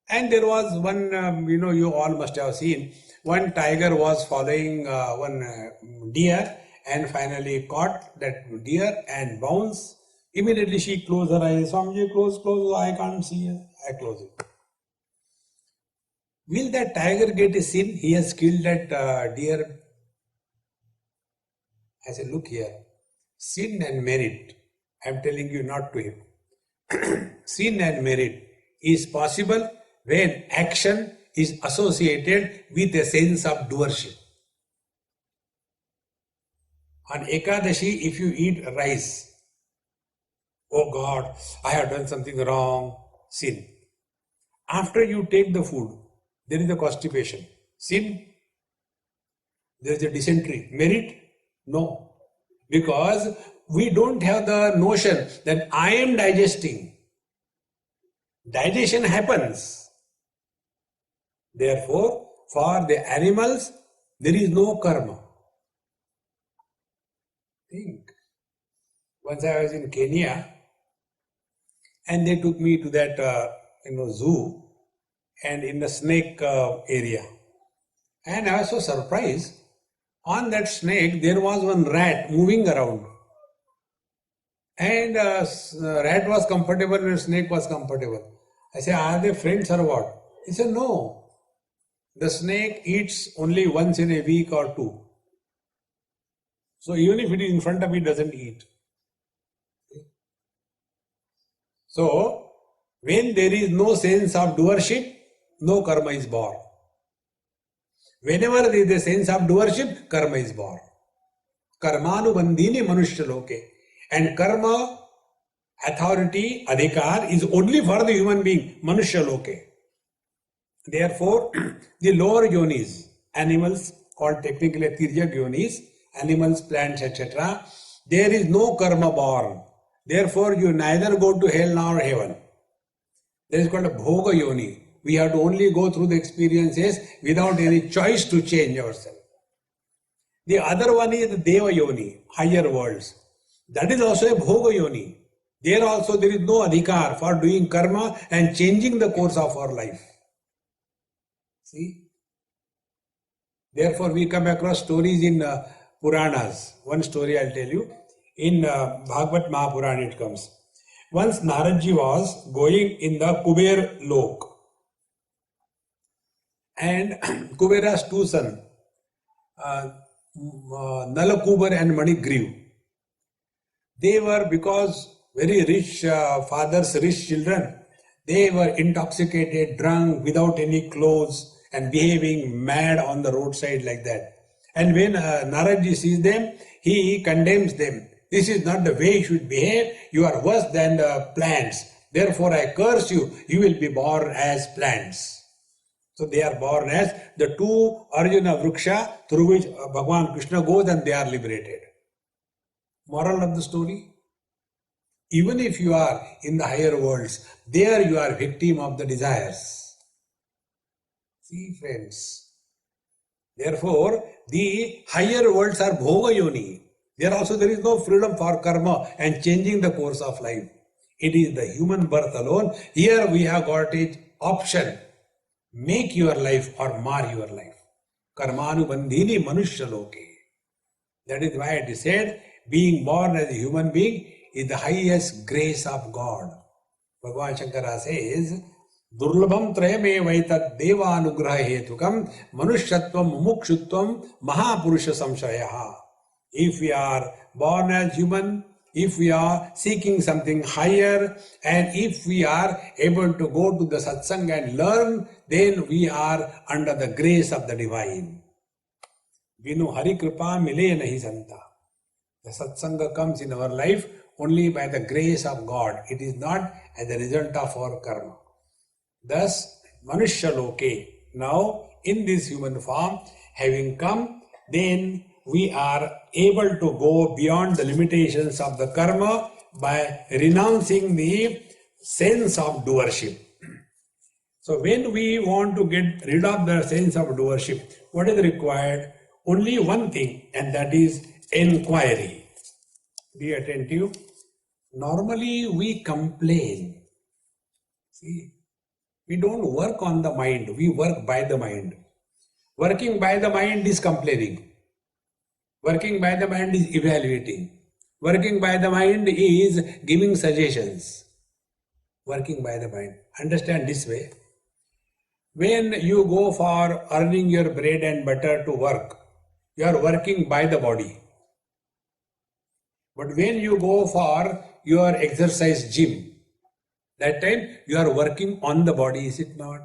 And there was one, you all must have seen, one tiger was following one deer and finally caught that deer and bounced. Immediately she closed her eyes. Swamiji, close, I can't see her. I close it. Will that tiger get a sin? He has killed that deer. I said, look here, sin and merit, I am telling you not to him. Sin and merit is possible when action is associated with a sense of doership. On Ekadashi, if you eat rice, oh God, I have done something wrong, sin. After you take the food, there is a constipation, sin. There is a dysentery, merit? No. Because we don't have the notion that I am digesting. Digestion happens. Therefore, for the animals, there is no karma. Think. Once I was in Kenya, and they took me to that zoo, and in the snake area, and I was so surprised. On that snake, there was one rat moving around, and rat was comfortable and snake was comfortable. I said, are they friends or what? He said, no. The snake eats only once in a week or two. So even if it is in front of it, it doesn't eat. So when there is no sense of doership, no karma is born. Whenever there is a sense of doership, karma is born. Karmanubandhini manushya loke. And karma, authority, adhikar is only for the human being, manushya loke. Therefore, the lower yonis, animals called technically tirjak yonis, animals, plants, etc., there is no karma born. Therefore, you neither go to hell nor heaven. That is called a bhoga yoni. We have to only go through the experiences without any choice to change ourselves. The other one is the deva yoni, higher worlds. That is also a bhoga yoni. There also there is no adhikar for doing karma and changing the course of our life. See? Therefore, we come across stories in Puranas. One story I'll tell you. In Bhagavad Mahapurana it comes. Once Naradji was going in the Kuber Lok. And Kubera's two sons, Nalakubar and Manigriv, they were, because very rich fathers, rich children, they were intoxicated, drunk, without any clothes and behaving mad on the roadside like that. And when Naradji sees them, he condemns them. This is not the way you should behave. You are worse than the plants. Therefore I curse you. You will be born as plants. So they are born as the two Arjuna Vriksha through which Bhagavan Krishna goes and they are liberated. Moral of the story? Even if you are in the higher worlds, there you are victim of the desires. See friends. Therefore, the higher worlds are bhoga yoni. There also there is no freedom for karma and changing the course of life. It is the human birth alone. Here we have got an option. Make your life or mar your life. Karmanubandhini manushya loke. That is why it is said, being born as a human being is the highest grace of God. Bhagavan Shankara says, Durlabham trayame vaitat deva anugraha hetukam manushyatvam mumukshutvam mahapurusha samshayaha. If we are born as human, if we are seeking something higher, and if we are able to go to the satsang and learn, then we are under the grace of the divine. Vinu Hari Kripa mile nahi santa. The satsanga comes in our life only by the grace of God. It is not as a result of our karma. Thus, Manushya Loke, now in this human form, having come, then we are able to go beyond the limitations of the karma by renouncing the sense of doership. So when we want to get rid of the sense of doership, what is required? Only one thing, and that is inquiry. Be attentive. Normally we complain. See, we don't work on the mind, we work by the mind. Working by the mind is complaining. Working by the mind is evaluating. Working by the mind is giving suggestions. Working by the mind. Understand this way. When you go for earning your bread and butter to work, you are working by the body. But when you go for your exercise gym, that time you are working on the body, is it not?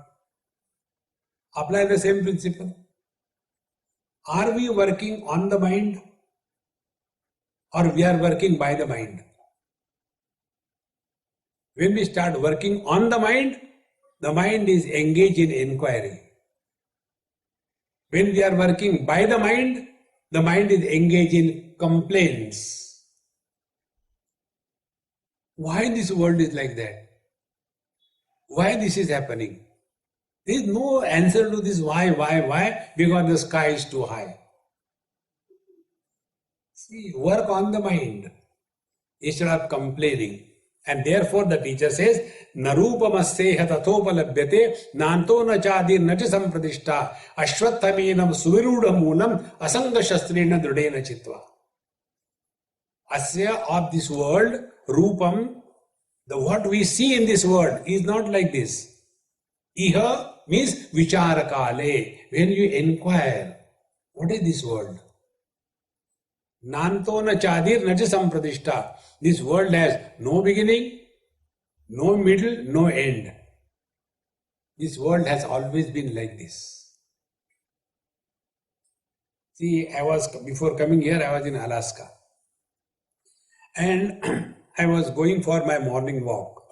Apply the same principle. Are we working on the mind or we are working by the mind? When we start working on the mind is engaged in inquiry. When we are working by the mind is engaged in complaints. Why this world is like that? Why this is happening? There is no answer to this why, because the sky is too high. See, work on the mind instead of complaining. And therefore the teacher says, Narupamasseha tathopalabhyate nanto na chadir na cha sampradishta ashwatthaminam suviruda moolam asanga shastrena drudena chitva. Asya of this world, rupam, the what we see in this world is not like this. Iha means vicharakale, when you inquire, what is this world? Nanto na chadir na cha sampradishta. This world has no beginning, no middle, no end. This world has always been like this. See, before coming here, I was in Alaska. And I was going for my morning walk.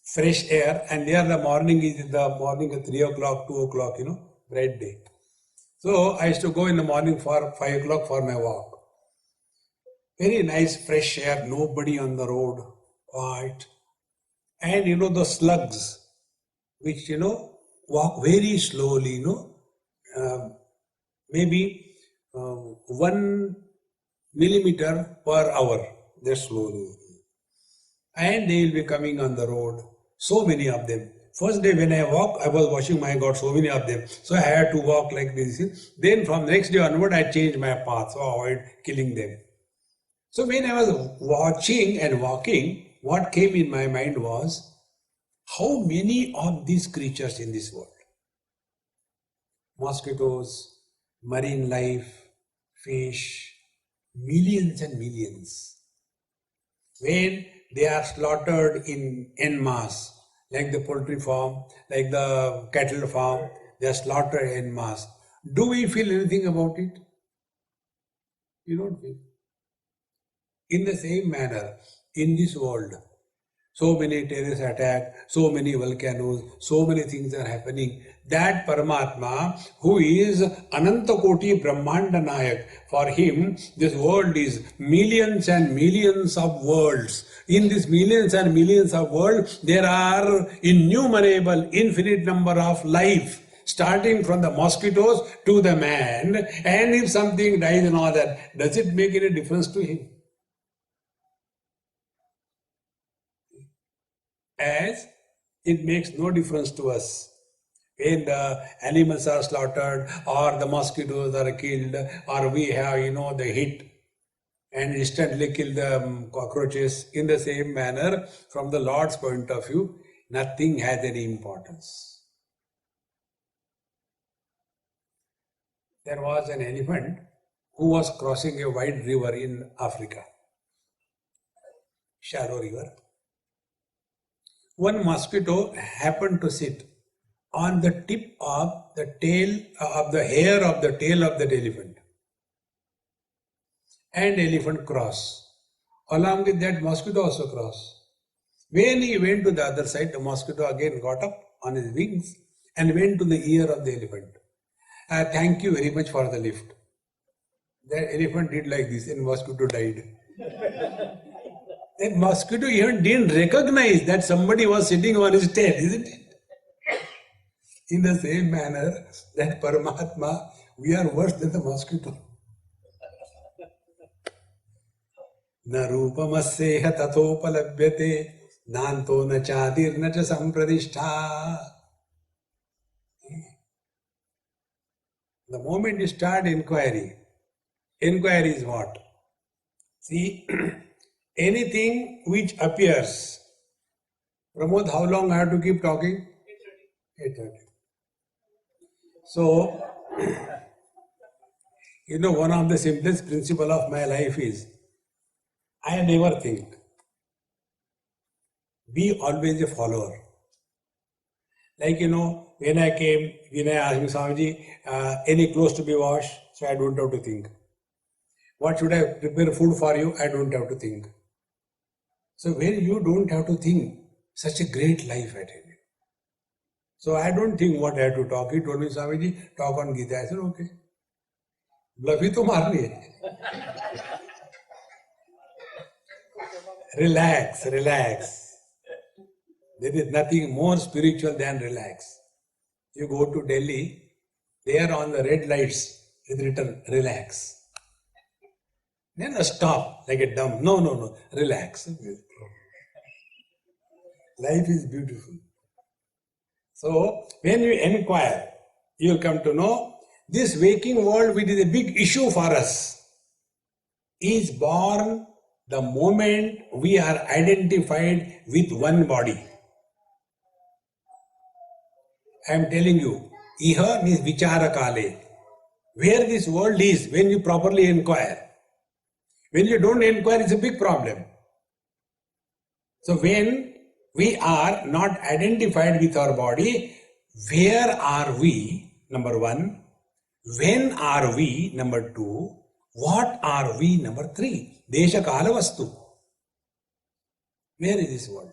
Fresh air, and there the morning is the morning at 3 o'clock, 2 o'clock, bright day. So I used to go in the morning for 5 o'clock for my walk. Very nice fresh air, nobody on the road, quiet. And the slugs, which walk very slowly, maybe 1 millimeter per hour, they're slowly. And they will be coming on the road, so many of them. First day when I walk, I was watching, my God, so many of them. So I had to walk like this. Then from the next day onward, I changed my path, so I avoid killing them. So when I was watching and walking, what came in my mind was, how many of these creatures in this world? Mosquitoes, marine life, fish, millions and millions. When they are slaughtered en masse, like the poultry farm, like the cattle farm, they are slaughtered en masse. Do we feel anything about it? You don't feel. In the same manner, in this world, so many terrorist attacks, so many volcanoes, so many things are happening. That Paramatma, who is Ananta Koti Brahmanda Nayak, for him, this world is millions and millions of worlds. In these millions and millions of worlds, there are innumerable, infinite number of life, starting from the mosquitoes to the man. And if something dies and all that, does it make any difference to him? As it makes no difference to us when the animals are slaughtered or the mosquitoes are killed or we have the hit and instantly kill the cockroaches. In the same manner, from the Lord's point of view, nothing has any importance. There was an elephant who was crossing a wide river in Africa, shallow river. One mosquito happened to sit on the tip of the tail of the hair of the tail of that elephant. And elephant crossed. Along with that, mosquito also crossed. When he went to the other side, the mosquito again got up on his wings and went to the ear of the elephant. Thank you very much for the lift. The elephant did like this and mosquito died. That mosquito even didn't recognize that somebody was sitting on his tail, isn't it? In the same manner, that Paramatma, we are worse than the mosquito. Na rupamasseha tathopalabhyate nanto na chadir na cha sampradishta. The moment you start inquiry is what? See, anything which appears. Pramod, how long I have to keep talking? 8:30. So, one of the simplest principle of my life is, I never think. Be always a follower. Like, when I came, Vinay asked me, Swamiji, any clothes to be washed? So I don't have to think. What should I prepare food for you? I don't have to think. So when you don't have to think, such a great life, I tell you. So I don't think what I have to talk. He told me, Swamiji, talk on Gita. I said, okay. Bluffy to marni hai. Relax. There is nothing more spiritual than relax. You go to Delhi, there on the red lights is written relax. Then stop like a dumb. No. Relax. Life is beautiful. So when you inquire, you will come to know this waking world, which is a big issue for us, is born the moment we are identified with one body. I am telling you, iha means vichara kale. Where this world is, when you properly inquire. When you don't inquire, it's a big problem. So when we are not identified with our body, where are we? Number one. When are we? Number two. What are we? Number three. Desha kala vastu. Where is this world?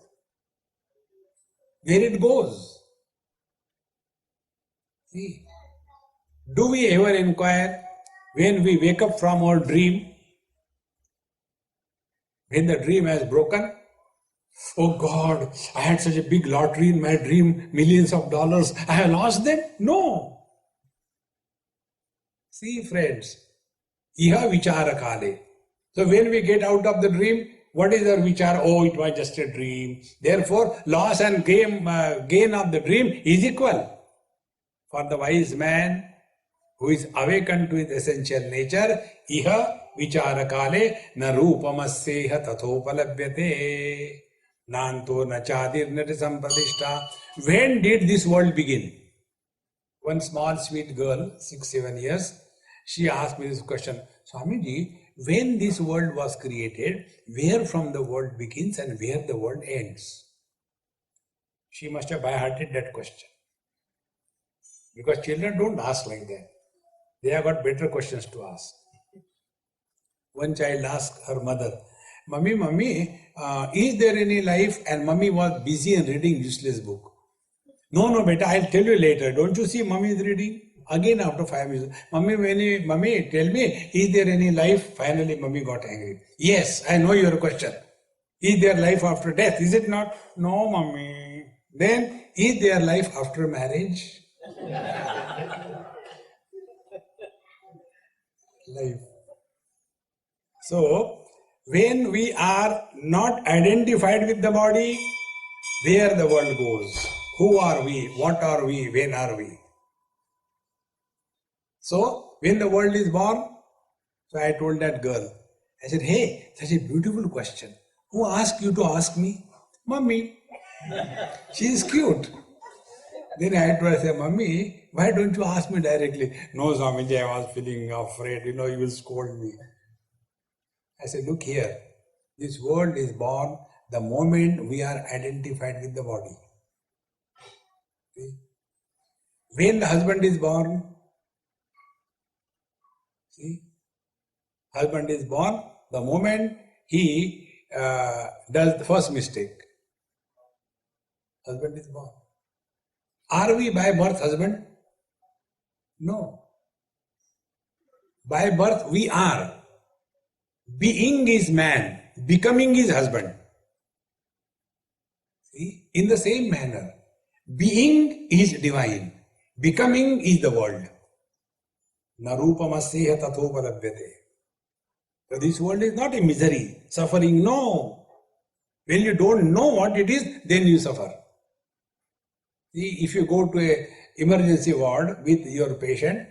Where it goes? See, do we ever inquire when we wake up from our dream? When the dream has broken? Oh God, I had such a big lottery in my dream, millions of dollars. I have lost them? No. See friends, iha vichara kale. So when we get out of the dream, what is our vichara? Oh, it was just a dream. Therefore, loss and gain of the dream is equal. For the wise man who is awakened to his essential nature, iha vichara kale na rupamasseha tathopalabhyate nanto na chadir nati sampadishta. When did this world begin? One small sweet girl, 6-7 years, she asked me this question, Swamiji, when this world was created, where from the world begins and where the world ends? She must have by hearted that question. Because children don't ask like that. They have got better questions to ask. One child asked her mother, Mummy, is there any life? And Mummy was busy in reading useless book. No, beta, I'll tell you later. Don't you see Mummy is reading? Again after 5 minutes, Mummy, tell me, is there any life? Finally, Mummy got angry. Yes, I know your question. Is there life after death? Is it not? No, Mummy. Then, is there life after marriage? Life. So, when we are not identified with the body, where the world goes? Who are we? What are we? When are we? So, when the world is born, so I told that girl, I said, hey, such a beautiful question. Who asked you to ask me? Mummy. She is cute. Then I had to say, Mummy, why don't you ask me directly? No, Swamiji, I was feeling afraid, you will scold me. I said, look here, this world is born the moment we are identified with the body. See? When the husband is born, see, husband is born the moment he does the first mistake. Husband is born. Are we by birth husband? No. By birth we are. Being is man, becoming is husband. See? In the same manner, being is divine, becoming is the world. Narupamasseha tathopalabhyate. So this world is not a misery, suffering, no. When you don't know what it is, then you suffer. See, if you go to an emergency ward with your patient,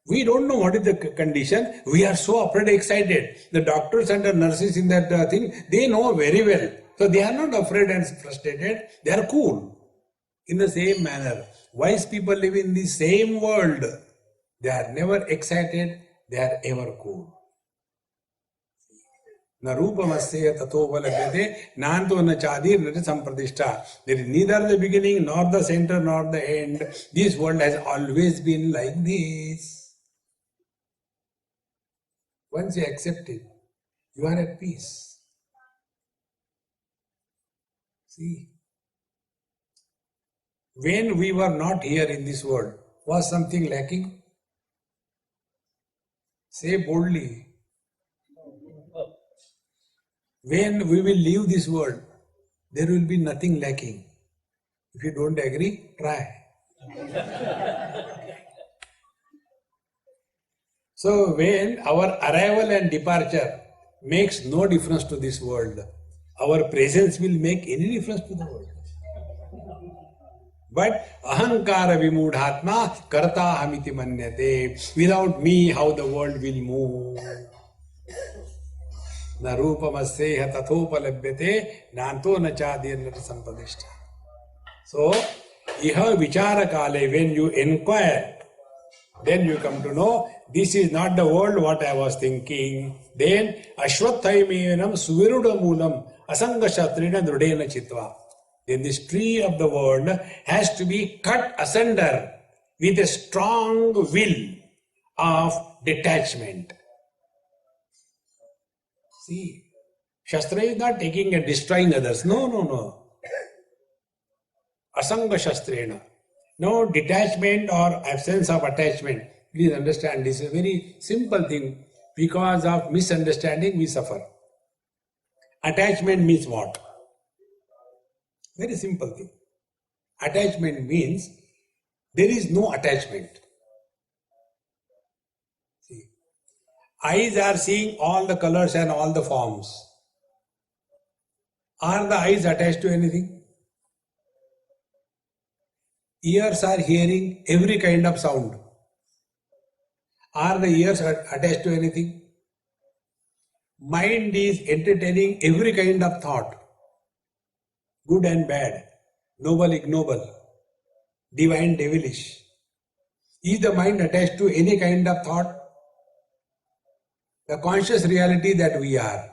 We don't know what is the condition. We are so afraid, excited. The doctors and the nurses in that thing, they know very well. So they are not afraid and frustrated. They are cool. In the same manner, wise people live in the same world. They are never excited. They are ever cool. Na rupamasya tatopalabhyate nanto na chadir nati sampradishta. There is neither the beginning nor the center nor the end. This world has always been like this. Once you accept it, you are at peace. See, when we were not here in this world, was something lacking? Say boldly. When we will leave this world, there will be nothing lacking. If you don't agree, try. So when our arrival and departure makes no difference to this world, our presence will make any difference to the world. But ahankara vimudhatma karta hamiti manyate. Without me, how the world will move? Na rupamasya tathopalabhyate nanto na chadir nati sampadishta. So, iha vichara kale, when you inquire, then you come to know this is not the world what I was thinking. Then ashwathaimenam suviruda moolam asanga shatrina drudena chitva. Then this tree of the world has to be cut asunder with a strong will of detachment. See, Shastra is not taking and destroying others. No. Asanga Shastrena. No detachment or absence of attachment. Please understand, this is a very simple thing. Because of misunderstanding, we suffer. Attachment means what? Very simple thing. Attachment means there is no attachment. See, eyes are seeing all the colors and all the forms. Are the eyes attached to anything? Ears are hearing every kind of sound. Are the ears attached to anything? Mind is entertaining every kind of thought. Good and bad, noble, ignoble, divine, devilish. Is the mind attached to any kind of thought? The conscious reality that we are.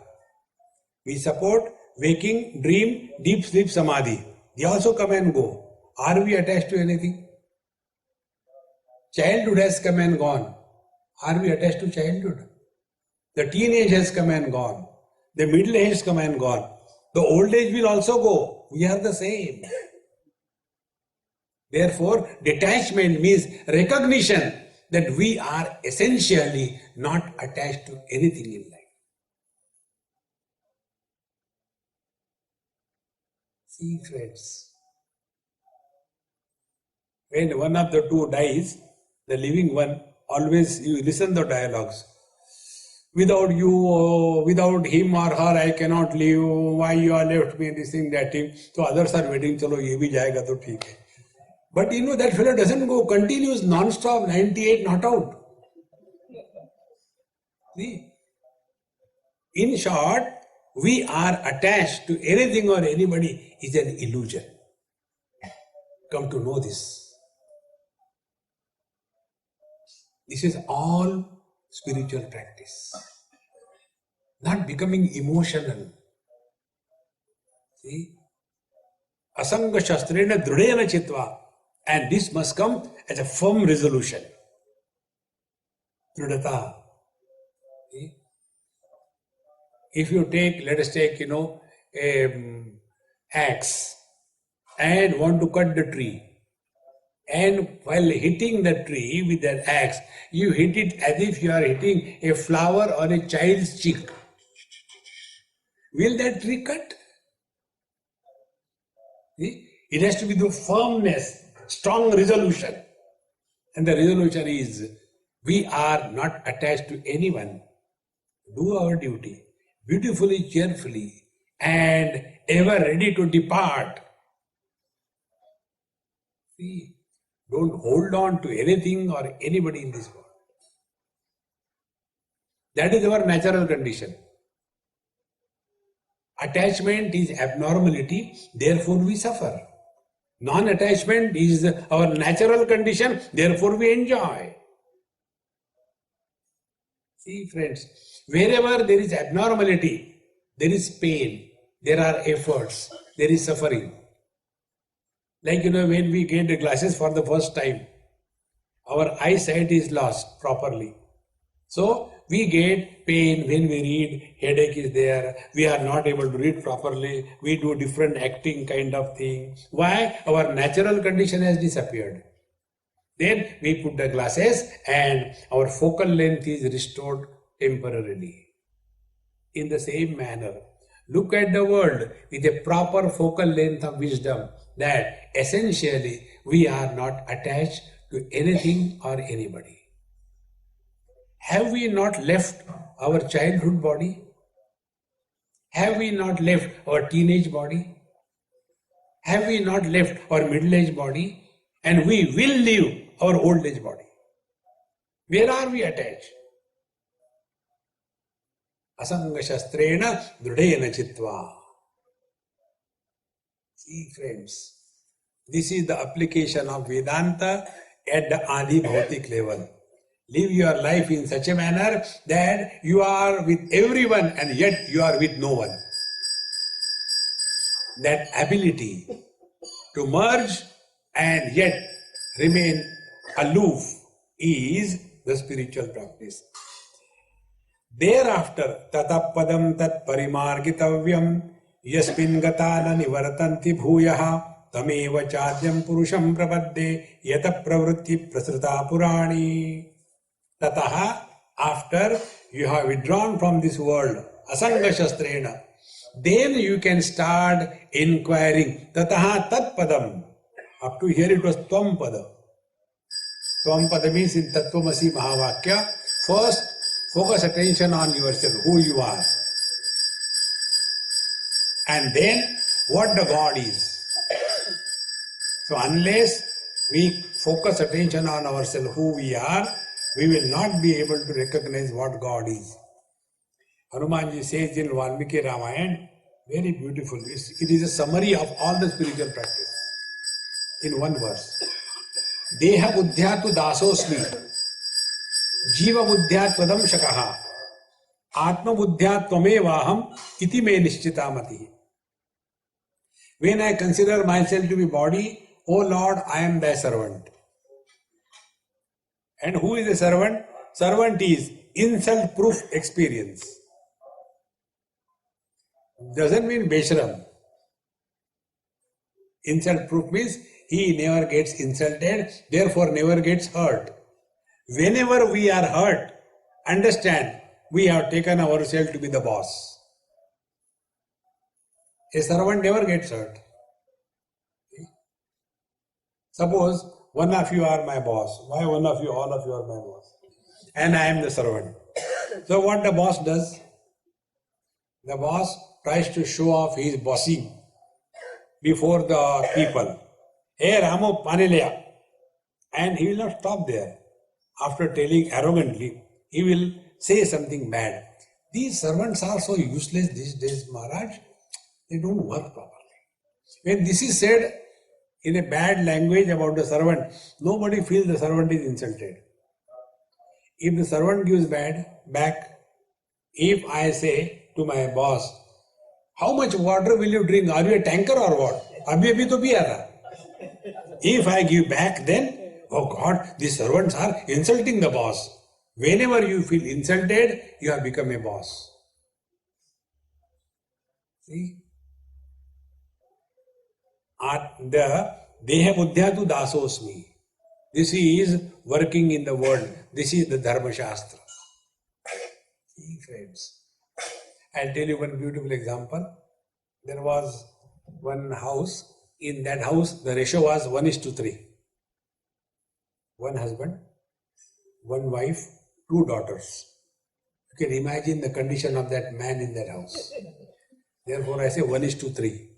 We support waking, dream, deep sleep, samadhi. They also come and go. Are we attached to anything? Childhood has come and gone. Are we attached to childhood? The teenage has come and gone. The middle age has come and gone. The old age will also go. We are the same. Therefore, detachment means recognition that we are essentially not attached to anything in life. See, friends, when one of the two dies, the living one, always you listen the dialogues. Without you, without him or her, I cannot live. Why you are left me, this thing, that thing. So others are waiting, chalo, ye bhi jayega to theek hai. But you know, that fellow doesn't go, continues non-stop, 98, not out. See? In short, we are attached to anything or anybody is an illusion. Come to know this. This is all spiritual practice. Not becoming emotional. See? Asanga shastrena drudena chitva. And this must come as a firm resolution. Drudata. See? If you take, let us take, axe and want to cut the tree. And while hitting the tree with that axe, you hit it as if you are hitting a flower or a child's cheek. Will that tree cut? See? It has to be the firmness, strong resolution. And the resolution is, we are not attached to anyone. Do our duty beautifully, cheerfully, and ever ready to depart. See? Don't hold on to anything or anybody in this world. That is our natural condition. Attachment is abnormality, therefore we suffer. Non-attachment is our natural condition, therefore we enjoy. See friends, wherever there is abnormality, there is pain, there are efforts, there is suffering. Like when we get the glasses for the first time, our eyesight is lost properly. So we get pain when we read, headache is there, we are not able to read properly, we do different acting kind of thing. Why? Our natural condition has disappeared. Then we put the glasses and our focal length is restored temporarily. In the same manner, look at the world with a proper focal length of wisdom that essentially we are not attached to anything or anybody. Have we not left our childhood body? Have we not left our teenage body? Have we not left our middle-aged body? And we will leave our old-age body. Where are we attached? Asanga shastrena dridena chitva. See friends, this is the application of Vedanta at the Adi Bhautik level. Live your life in such a manner that you are with everyone and yet you are with no one. That ability to merge and yet remain aloof is the spiritual practice. Thereafter, tatapadam tat parimargitavyam yasmin gatana nivartanti bhuyaha tameva chadyam purusham prapadde yata pravritti prasrita purani. Tataha, after you have withdrawn from this world, asanga shastrena, then you can start inquiring. Tataha tat padam. Up to here it was tvam pada. Tvam pada means in Tattvamasi Mahavakya, first focus attention on yourself, who you are. And then what the God is. So unless we focus attention on ourselves, who we are, we will not be able to recognize what God is. Hanumanji says in Valmiki Ramayana, very beautiful. It is a summary of all the spiritual practice in one verse. Deha buddhyatu dasosmi, jiva buddhyatvadam shakaha, atma buddhyattvamevaham iti me nishchitamati. When I consider myself to be body, O Lord, I am thy servant. And who is a servant? Servant is insult-proof experience. Doesn't mean Beshram. Insult-proof means he never gets insulted, therefore never gets hurt. Whenever we are hurt, understand, we have taken ourselves to be the boss. A servant never gets hurt. Suppose one of you are my boss. Why one of you? All of you are my boss. And I am the servant. So what the boss does? The boss tries to show off his bossing before the people. Hey Ramu Panilaya. And he will not stop there. After telling arrogantly, he will say something bad. These servants are so useless these days, Maharaj. They don't work properly. When this is said in a bad language about the servant, nobody feels the servant is insulted. If the servant gives back, if I say to my boss, how much water will you drink? Are you a tanker or what? Abhi to piya tha. If I give back, then, oh God, these servants are insulting the boss. Whenever you feel insulted, you have become a boss. See? The Deha Buddhyatu Dasosmi. This is working in the world. This is the Dharma Shastra. See, friends. I'll tell you one beautiful example. There was one house. In that house, the ratio was 1:3. One husband, one wife, two daughters. You can imagine the condition of that man in that house. Therefore, I say 1:3.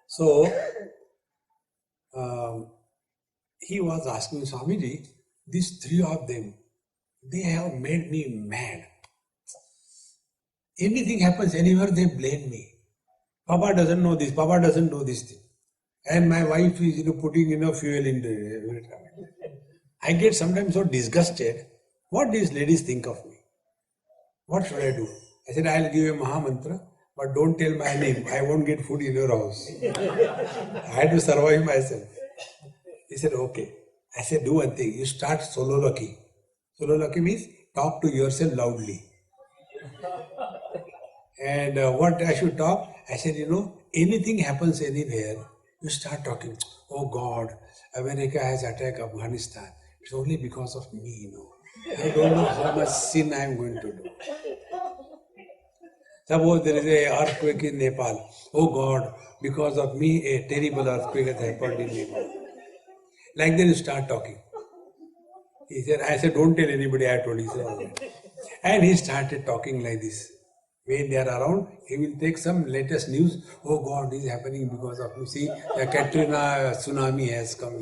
So, he was asking Swamiji, these three of them, They have made me mad. Anything happens anywhere, they blame me. Papa doesn't know this, Papa doesn't know this thing. And my wife is, putting, fuel in the... I get sometimes so disgusted. What these ladies think of me? What should I do? I said, I'll give you a Maha Mantra, but don't tell my name. I won't get food in your house. I had to survive myself. He said, okay. I said, do one thing. You start sololoquy. Sololoquy means talk to yourself loudly. And what I should talk? I said, anything happens anywhere, you start talking. Oh God, America has attacked Afghanistan. It's only because of me, I don't know how much sin I am going to do. Suppose there is an earthquake in Nepal. Oh God, because of me, a terrible earthquake has happened in Nepal. Like that you start talking. I said, don't tell anybody I told you. He said, okay. And he started talking like this. When they are around, he will take some latest news. Oh God, this is happening because of you. See, the Katrina tsunami has come.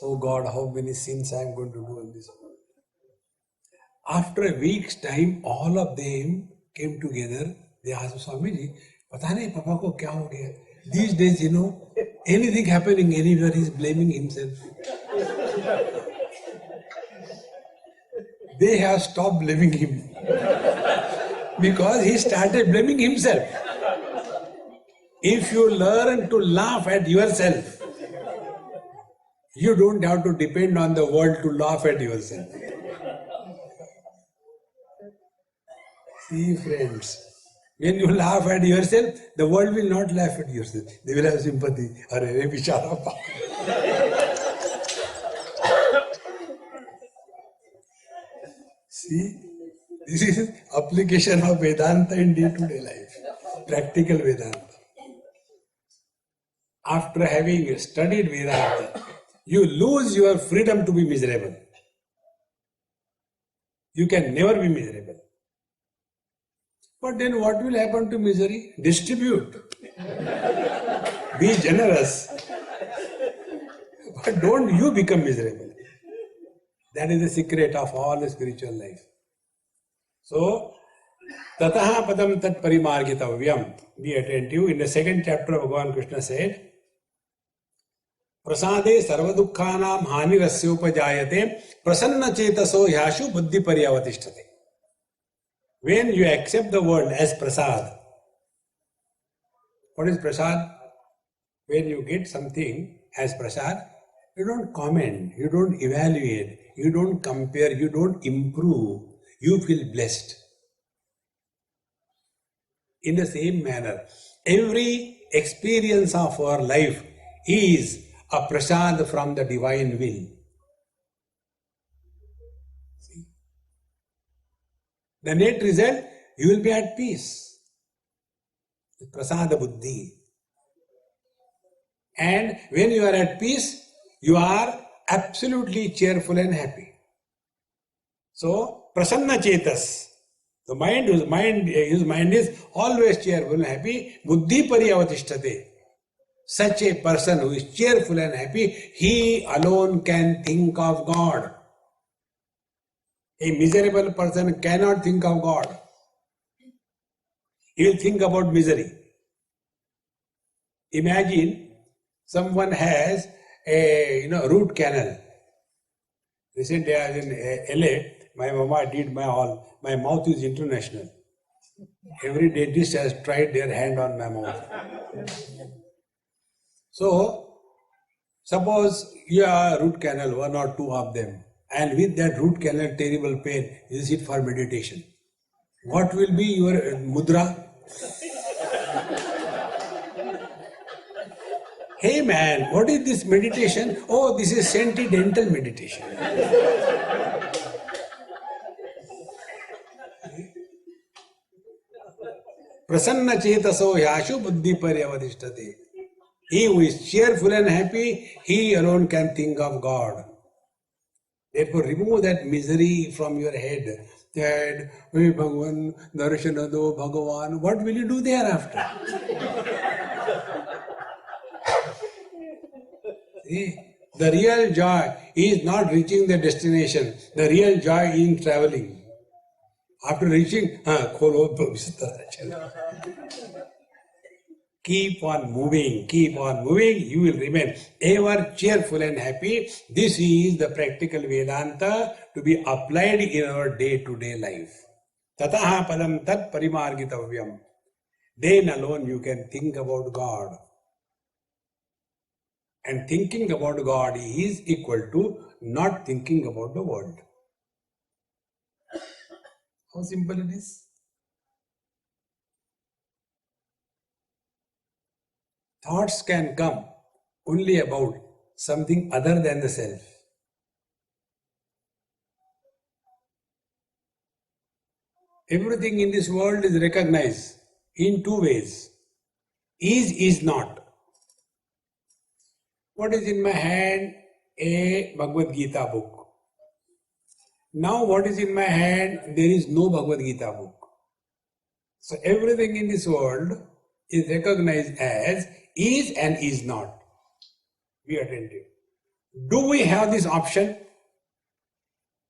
Oh God, how many sins I am going to do in this. After a week's time, all of them came together. They asked Swamiji, "Pata nahi Papa ko kya ho gaya?" These days, anything happening anywhere, he is blaming himself. They have stopped blaming him. Because he started blaming himself. If you learn to laugh at yourself, you don't have to depend on the world to laugh at yourself. See, friends, when you laugh at yourself, the world will not laugh at yourself. They will have sympathy. Arey, bichara pa. See? This is application of Vedanta in day-to-day life, practical Vedanta. After having studied Vedanta, you lose your freedom to be miserable. You can never be miserable. But then what will happen to misery? Distribute. Be generous. But don't you become miserable. That is the secret of all the spiritual life. So, tataha padam tat parimargitavyam. Be attentive. In the second chapter, Bhagavan Krishna said, prasade sarvadukhanam hanirasyoupajayate prasanna chetaso yashu buddhi paryavatishtate. When you accept the world as prasad, what is prasad? When you get something as prasad, you don't comment, you don't evaluate, you don't compare, you don't improve. You feel blessed. In the same manner, every experience of our life is a prasad from the divine will. See? The net result, you will be at peace. Prasada buddhi. And when you are at peace, you are absolutely cheerful and happy. So, prasanna chetas. The his mind is always cheerful and happy. Buddhi paryavatishtate. Such a person who is cheerful and happy, he alone can think of God. A miserable person cannot think of God. He will think about misery. Imagine someone has a root canal. Recently I was in LA. My mama did my mouth is international. Every dentist has tried their hand on my mouth. So, suppose you have root canal, one or two of them, and with that root canal terrible pain, you sit for meditation. What will be your mudra? Hey man, what is this meditation? Oh, this is sentidental meditation. Prasanna chetaso yashu buddhi paryavadishtate. He who is cheerful and happy, he alone can think of God. Therefore, remove that misery from your head. That, hey Bhagavan, darshana do Bhagavan, what will you do thereafter? See, The real joy is not reaching the destination. The real joy is in traveling. After reaching, keep on moving, you will remain ever cheerful and happy. This is the practical Vedanta to be applied in our day-to-day life. Tataha padam tat parimargitavyam. Then alone you can think about God. And thinking about God is equal to not thinking about the world. How simple it is? Thoughts can come only about something other than the self. Everything in this world is recognized in two ways. Is not. What is in my hand? A Bhagavad Gita book. Now what is in my hand? There is no Bhagavad Gita book. So everything in this world is recognized as is and is not. Be attentive. Do we have this option?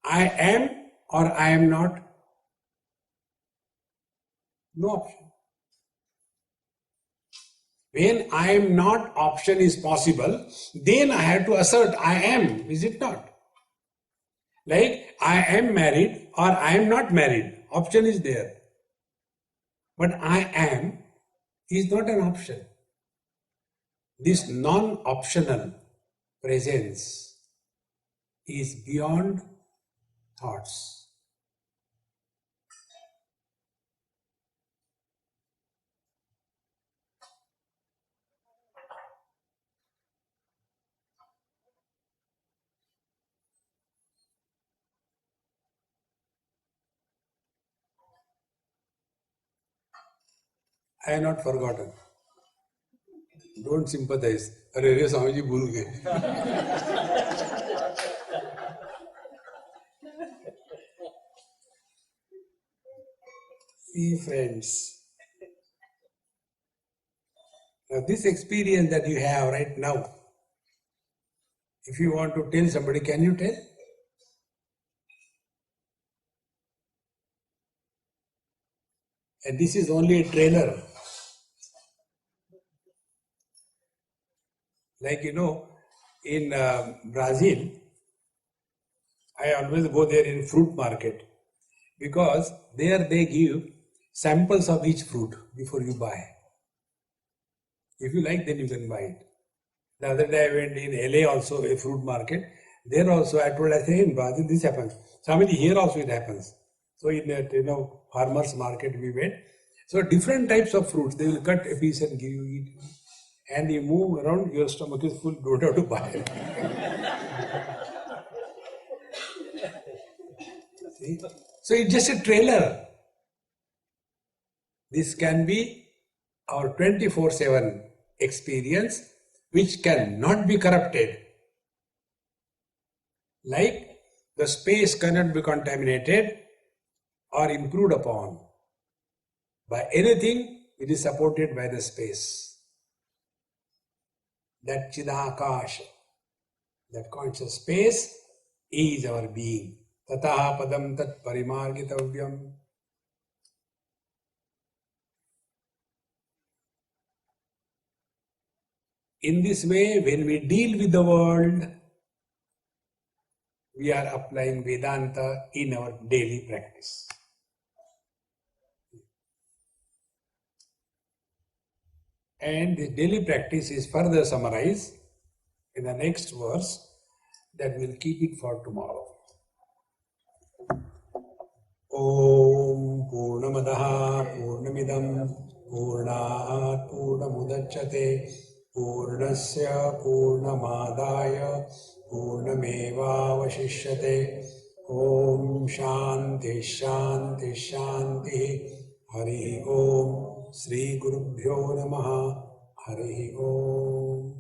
I am or I am not? No option. When I am not option is possible, then I have to assert I am, is it not? Like I am married or I am not married, option is there. But I am is not an option. This non-optional presence is beyond thoughts. I have not forgotten. Don't sympathize. अरे रे स्वामी जी भूल गए. See friends, now this experience that you have right now, if you want to tell somebody, can you tell? And this is only a trailer. Like in Brazil, I always go there in fruit market because there they give samples of each fruit before you buy. If you like, then you can buy it. The other day I went in LA also, a fruit market. There also I say in Brazil this happens. Swamiji, here also it happens. So in that farmers market we went. So different types of fruits, they will cut a piece and give you eat. And you move around, your stomach is full, don't have to buy it. See? So it's just a trailer. This can be our 24/7 experience, which cannot be corrupted. Like the space cannot be contaminated or improved upon by anything. It is supported by the space. That Chidakash, that conscious space is our being. Tataha padam tat parimargitavyam. In this way, when we deal with the world, we are applying Vedanta in our daily practice. And the daily practice is further summarized in the next verse that we'll keep it for tomorrow. Om Purnamadaha Purnamidam Purnat Purnamudachyate Purnasya Purnamadaya Purnamevavashishyate. Om Shanti Shanti Shanti. Hari Om. Shri Gurubhyo Namaha. Hari Om.